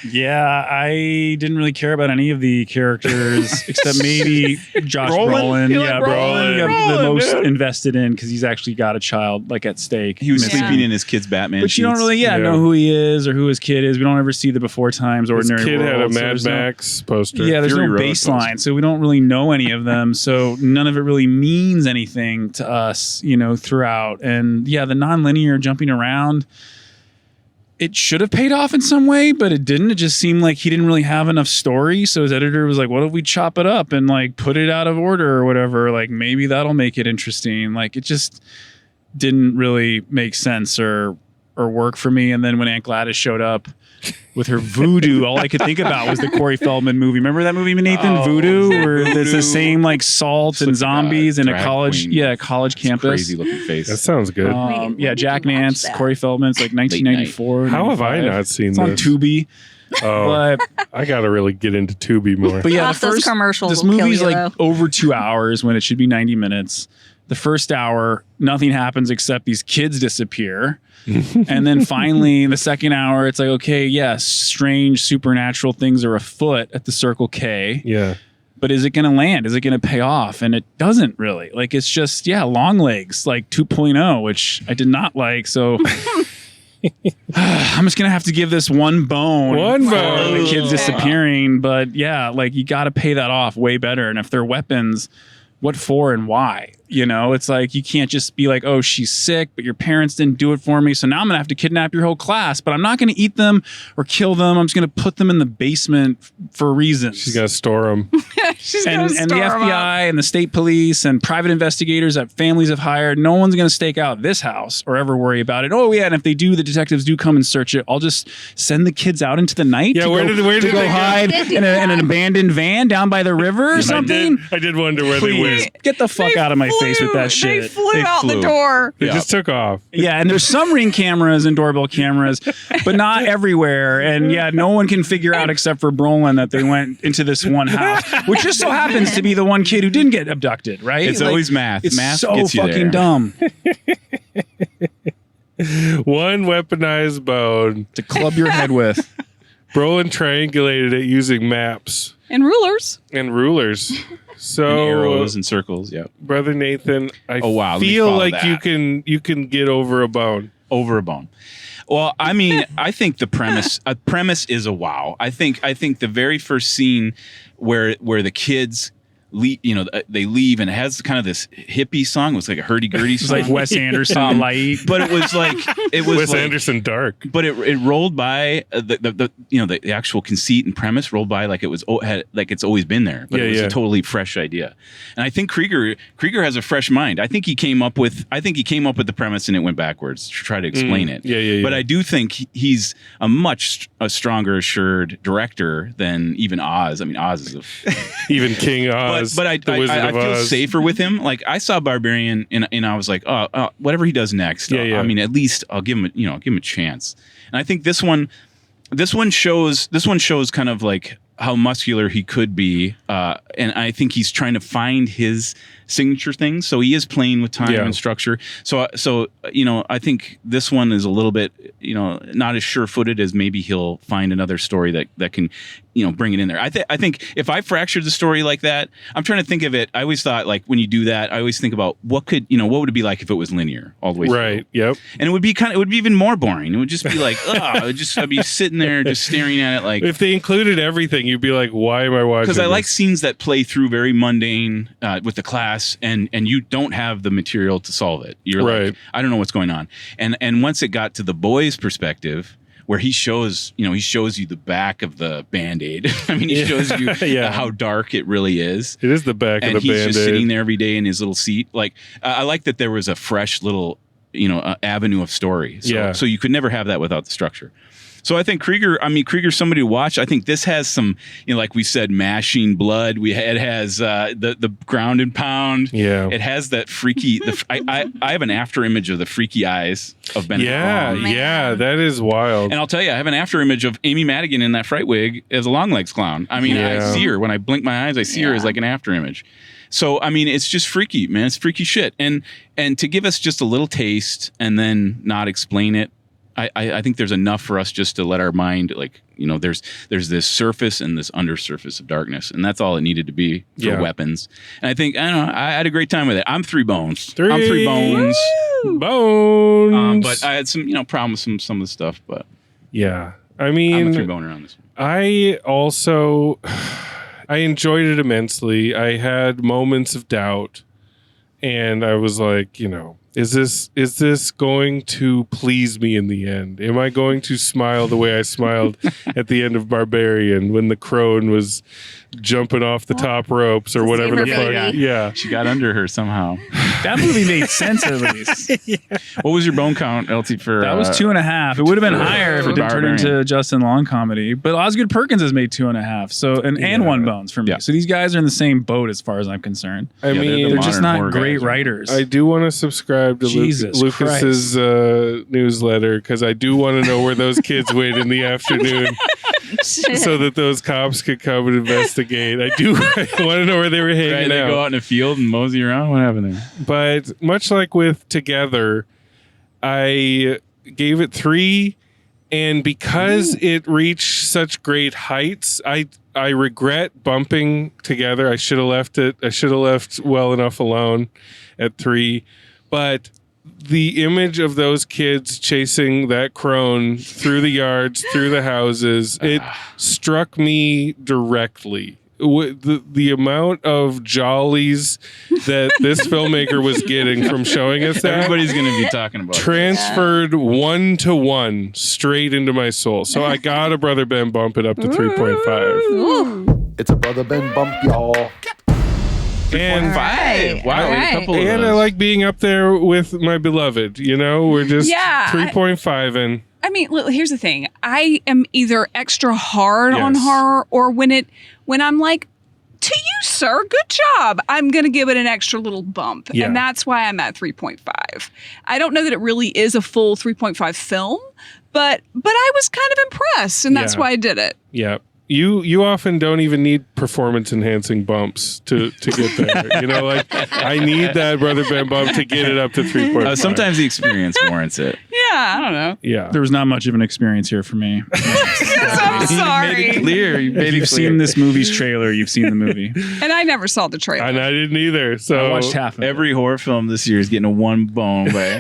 Yeah, I didn't really care about any of the characters except maybe Josh Brolin. You Yeah, like Brolin? I'm the most Dude. invested in because he's actually got a child like at stake. He was Missing. sleeping in his kid's Batman But you don't sheets. really, know who he is or who his kid is. We don't ever see the before times, This ordinary kid had a world, so Mad there's no- Max poster. Yeah, there's Fury no Road baseline, poster. so we don't really know any of them. So none of it really means anything to us, throughout. And yeah, the nonlinear jumping around, it should have paid off in some way, but it didn't. It just seemed like he didn't really have enough story. So his editor was like, what if we chop it up and like put it out of order or whatever? Like maybe that'll make it interesting. Like it just didn't really make sense or work for me. And then when Aunt Gladys showed up with her voodoo, all I could think about was the Corey Feldman movie. Remember that movie, Nathan? Voodoo, where there's the same like salt and zombies in a drag college, queen. college campus. Crazy looking face. That sounds good. Wait, Yeah, when Jack did you watch Nance, that? Corey Feldman. It's like 1994. How have I 95. not seen It's on this? Tubi. Oh, But I gotta really get into Tubi more. But yeah, Off those commercials This will kill movie's you, like though. over 2 hours when it should be 90 minutes. The first hour, nothing happens except these kids disappear. And then finally, the second hour, it's like, okay, yes, strange supernatural things are afoot at the Circle K. Yeah. But is it going to land? Is it going to pay off? And it doesn't really. Like, it's just, long legs, like 2.0, which I did not like. So I'm just going to have to give this one bone. One for bone. the kids disappearing. But yeah, like you got to pay that off way better. And if they're weapons, what for and why? It's like you can't just be like, oh, she's sick, but your parents didn't do it for me. So now I'm going to have to kidnap your whole class, but I'm not going to eat them or kill them. I'm just going to put them in the basement for reasons. She's got to store them. She's and gonna the store 'em up. FBI and the state police and private investigators that families have hired, no one's going to stake out this house or ever worry about it. Oh, yeah, and if they do, the detectives do come and search it. I'll just send the kids out into the night Yeah, to where go, did to they go go? hide in an abandoned van down by the river or something. I did wonder where they Please, went. get the fuck out of my face with that shit. They flew out the door. They just took off. Yeah, and there's some Ring cameras and doorbell cameras, but not everywhere. And yeah, no one can figure out except for Brolin that they went into this one house, which just so happens to be the one kid who didn't get abducted, right? It's always math. It's Math so gets you fucking there. dumb One weaponized bone. to club your head with. Brolin triangulated it using maps And rulers. and rulers. So And arrows and circles. Yeah. Brother Nathan, I Oh, wow, let me feel follow like that. you can get over a bone. Over a bone. Well, I mean, I think the premise is a wow. I think the very first scene where the kids leave, they leave, and it has kind of this hippie song. It was like a hurdy-gurdy It's song. like Wes Anderson light. But it was like Wes like, Anderson dark. But it rolled by the actual conceit and premise rolled by like it was like it's always been there. But it was a totally fresh idea. And I think Cregger has a fresh mind. I think he came up with the premise and it went backwards to try to explain it. Yeah. But I do think he's a much stronger assured director than even Oz. I mean, Oz is Even King Oz. but I the Wizard of feel Oz. safer with him. Like I saw Barbarian and I was like, oh, whatever he does next. Yeah. I mean, at least I'll give him a chance. And I think this one shows kind of like how muscular he could be. And I think he's trying to find his signature things. So he is playing with time and structure. So I think this one is a little bit, not as sure-footed as maybe he'll find another story that can, bring it in there. I think if I fractured the story like that, I'm trying to think of it. I always thought, like, when you do that, I always think about what would it be like if it was linear all the way through. Right. Yep. And it would be even more boring. It would just be like, I'd be sitting there just staring at it like. If they included everything, you'd be like, why am I watching? Because I like scenes that play through very mundane with the class, and you don't have the material to solve it. You're like, I don't know what's going on. And once it got to the boys' perspective, where he shows you the back of the Band-Aid. I mean, he shows you how dark it really is. It is the back of the Band-Aid. And he's just sitting there every day in his little seat. Like, I like that there was a fresh little, avenue of story. So you could never have that without the structure. So I think Cregger's somebody to watch. I think this has some, like we said, mashing blood. It has the ground and pound. Yeah. It has that freaky. I have an after image of the freaky eyes of Benedict Wong. Yeah, that is wild. And I'll tell you, I have an after image of Amy Madigan in that fright wig as a long legs clown. I mean, I see her when I blink my eyes. I see her as like an after image. So I mean, it's just freaky, man. It's freaky shit. And to give us just a little taste and then not explain it. I think there's enough for us just to let our mind, there's this surface and this undersurface of darkness, and that's all it needed to be for weapons. And I think, I had a great time with it. I'm 3 bones. I'm 3 bones. Bones. But I had some, problems with some of the stuff. But yeah, I mean, I'm a 3 boner on this one. I enjoyed it immensely. I had moments of doubt, and I was like, is this going to please me in the end? Am I going to smile the way I smiled at the end of Barbarian when the crone was jumping off the top ropes or whatever the fuck? Yeah. She got under her somehow. That movie made sense at least. What was your bone count, LT, for that was 2.5. It would have been higher if it didn't turn into Justin Long comedy. But Osgood Perkins has made 2.5. So and 1 bones for me. Yeah. So these guys are in the same boat as far as I'm concerned. I mean, they're just not great writers. I do want to subscribe to Lucas's newsletter because I do want to know where those kids went in the afternoon. So that those cops could come and investigate. I want to know where they were hanging out. They go out in a field and mosey around. What happened there? But much like with Together, I gave it 3, and because it reached such great heights, I regret bumping Together. I should have left it. I should have left Well Enough alone at 3, but the image of those kids chasing that crone through the yards, through the houses, it struck me directly. The amount of jollies that this filmmaker was getting from showing us that. Everybody's going to be talking about transferred 1-to-1 straight into my soul. So I got a Brother Ben bump it up to 3.5. It's a Brother Ben bump, y'all. And 5. Wow, a couple and of I like being up there with my beloved. We're just 3.5 in. I mean, here's the thing. I am either extra hard on horror, or when I'm like, to you, sir, good job, I'm going to give it an extra little bump. Yeah. And that's why I'm at 3.5. I don't know that it really is a full 3.5 film, but I was kind of impressed, and that's why I did it. Yeah. You often don't even need performance enhancing bumps to get there. I need that Brother Ben bump to get it up to 3.5. Sometimes the experience warrants it. Yeah, I don't know. Yeah. There was not much of an experience here for me. I'm sorry. You made it clear. You've seen this movie's trailer. You've seen the movie. And I never saw the trailer. And I didn't either. So I watched half of every horror film this year is getting a 1 bone by.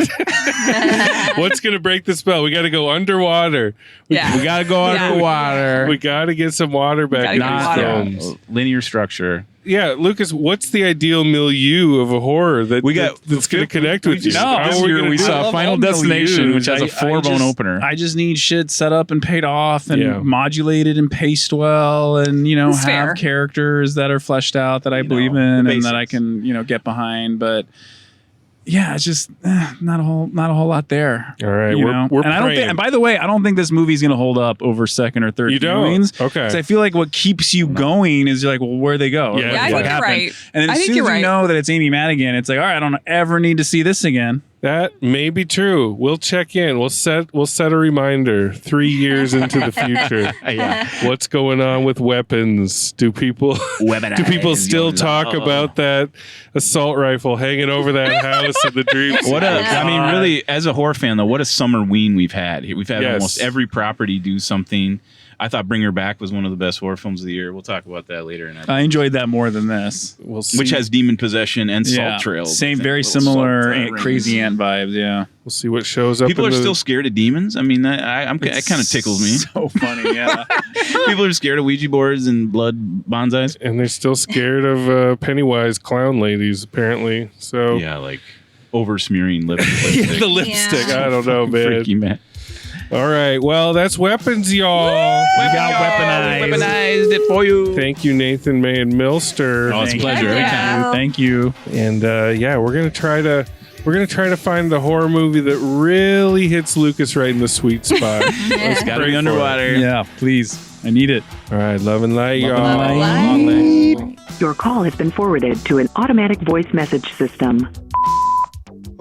What's going to break the spell? We got to go underwater. We got to go underwater. We got to get some water back in these films. Linear structure. Yeah, Lucas, what's the ideal milieu of a horror that's going to connect with you? No, this year we saw Final Destination, which has a 4-bone opener. I just need shit set up and paid off and modulated and paced well, and have characters that are fleshed out that I believe in and that I can get behind. But yeah, it's just not a whole lot there. All right, we're and I don't think. And by the way, I don't think this movie's going to hold up over second or third viewings. Okay, because I feel like what keeps you going is you're like, well, where they go? Yeah, I think you're right. And then as soon as you know that it's Amy Madigan, it's like, all right, I don't ever need to see this again. That may be true. We'll check in. We'll set a reminder 3 years into the future. Yeah. What's going on with weapons? Do people still talk about that assault rifle hanging over that house in the dream? Really, as a horror fan though, what a summerween we've had. We've had Yes. almost every property do something. I thought Bring Her Back was one of the best horror films of the year. We'll talk about that later. I enjoyed that more than this. We'll see. Which has demon possession and salt trails. Same, very similar crazy ant vibes. Yeah. We'll see what shows up. People are still scared of demons. I mean, that kind of tickles me. So funny, yeah. People are scared of Ouija boards and blood bonsais. And they're still scared of Pennywise clown ladies, apparently. So yeah, like over smearing lipstick. The lipstick. Yeah. I don't know, man. Freaky man. All right. Well, that's weapons, y'all. We got weaponized it for you. Thank you, Nathan, May, and Milster. Oh, it's a pleasure every time. Thank you. And we're gonna try to find the horror movie that really hits Lucas right in the sweet spot. It's got to be underwater. Yeah, please. I need it. All right, love and light, y'all. Light. Your call has been forwarded to an automatic voice message system.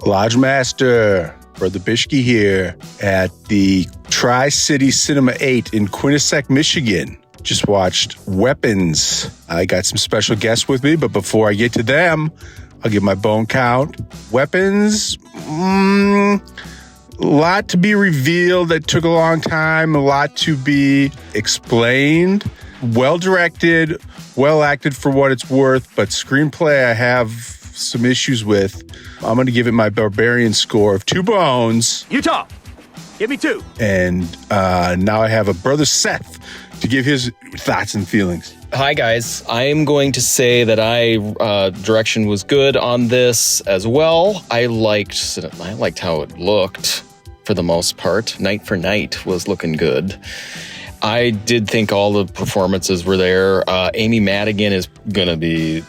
Lodge Master, Brother Bishke here at the Tri-City Cinema 8 in Quinnipiac, Michigan. Just watched Weapons. I got some special guests with me, but before I get to them, I'll give my bone count. Weapons, a lot to be revealed. That took a long time. A lot to be explained. Well directed, well acted for what it's worth, but screenplay I have some issues with. I'm going to give it my Barbarian score of 2 bones. Utah, give me 2. And now I have a brother Seth to give his thoughts and feelings. Hi guys, I'm going to say that direction was good on this as well. I liked how it looked for the most part. Night for Night was looking good. I did think all the performances were there. Amy Madigan is going to be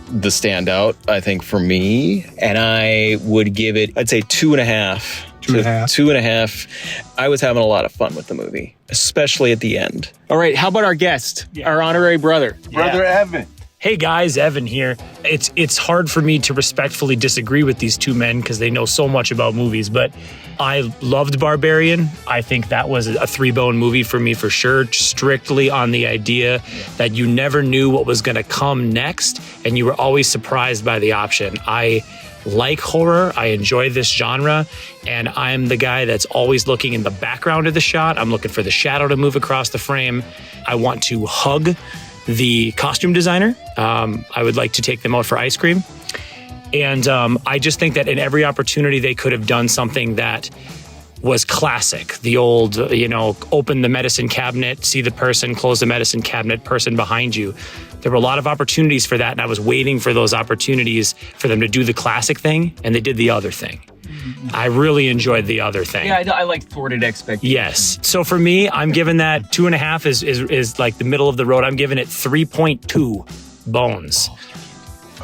the standout, I think, for me. And I would give it, I'd say 2.5. 2.5. I was having a lot of fun with the movie, especially at the end. All right, how about our guest, our honorary brother? Brother Evan. Hey guys, Evan here. It's hard for me to respectfully disagree with these two men because they know so much about movies, but I loved Barbarian. I think that was a 3-bone movie for me for sure, strictly on the idea that you never knew what was going to come next and you were always surprised by the option. I like horror. I enjoy this genre, and I'm the guy that's always looking in the background of the shot. I'm looking for the shadow to move across the frame. I want to hug the costume designer. I would like to take them out for ice cream. And I just think that in every opportunity they could have done something that was classic. The old, open the medicine cabinet, see the person, close the medicine cabinet, person behind you. There were a lot of opportunities for that, and I was waiting for those opportunities for them to do the classic thing, and they did the other thing. I really enjoyed the other thing. Yeah, I like thwarted expectations. Yes. So for me, I'm giving that 2.5 is like the middle of the road. I'm giving it 3.2 bones.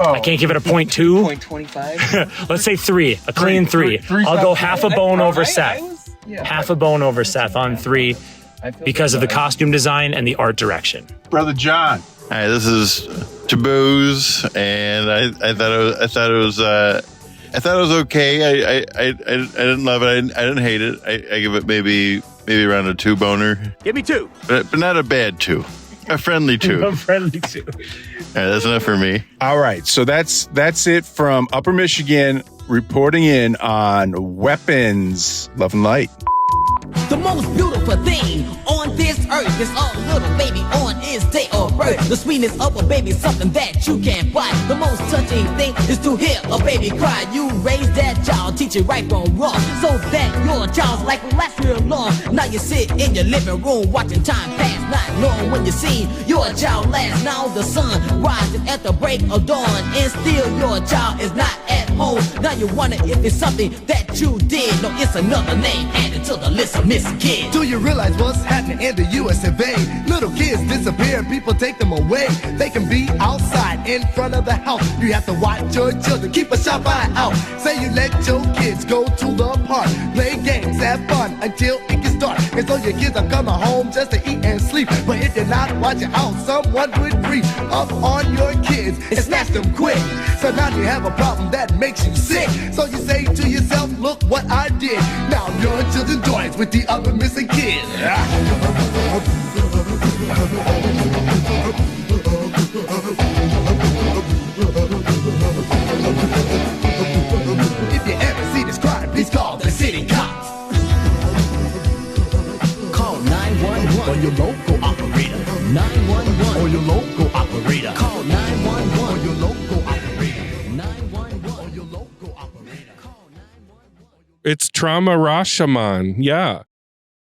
I can't give it a 0.2. 0.25. Let's say 3, a clean 3. I'll go half a bone over Seth. Half a bone over Seth on 3 because of the costume design and the art direction. Brother John. Hi, this is Taboos, and I thought it was okay. I didn't love it. I didn't hate it. I give it maybe around a 2 boner. Give me 2. But not a bad 2. A friendly 2. A friendly 2. All right, that's enough for me. All right, so that's it from Upper Michigan reporting in on Weapons. Love and light. The most beautiful thing on this earth is a little baby on his day of birth. The sweetness of a baby, something that you can't buy. The most touching thing is to hear a baby cry. You raise that child, teach it right from wrong, so that your child's life will last real long. Now you sit in your living room watching time pass, not knowing when you see your child last. Now the sun rises at the break of dawn, and still your child is not at home. Now you wonder if it's something that you did. No, it's another name added to the list of missing kids. Do you realize what's happening in the US of A? Little kids disappear, people take them away. They can be outside in front of the house. You have to watch your children, keep a sharp eye out. Say you let your kids go to the park, play games, have fun until it gets dark. And so your kids are coming home just to eat and sleep. But if you're not watching out, someone would creep up on your kids and snatch them quick. So now you have a problem that makes you sick. So you say to yourself, look what I did. Now your children joins with the other missing kids. If you ever see this crime, please call the city cops. Call 911 or your local operator. 911 or your local operator. Call 911 or your local operator. 911 or your local operator. It's Trauma Rashomon. Yeah.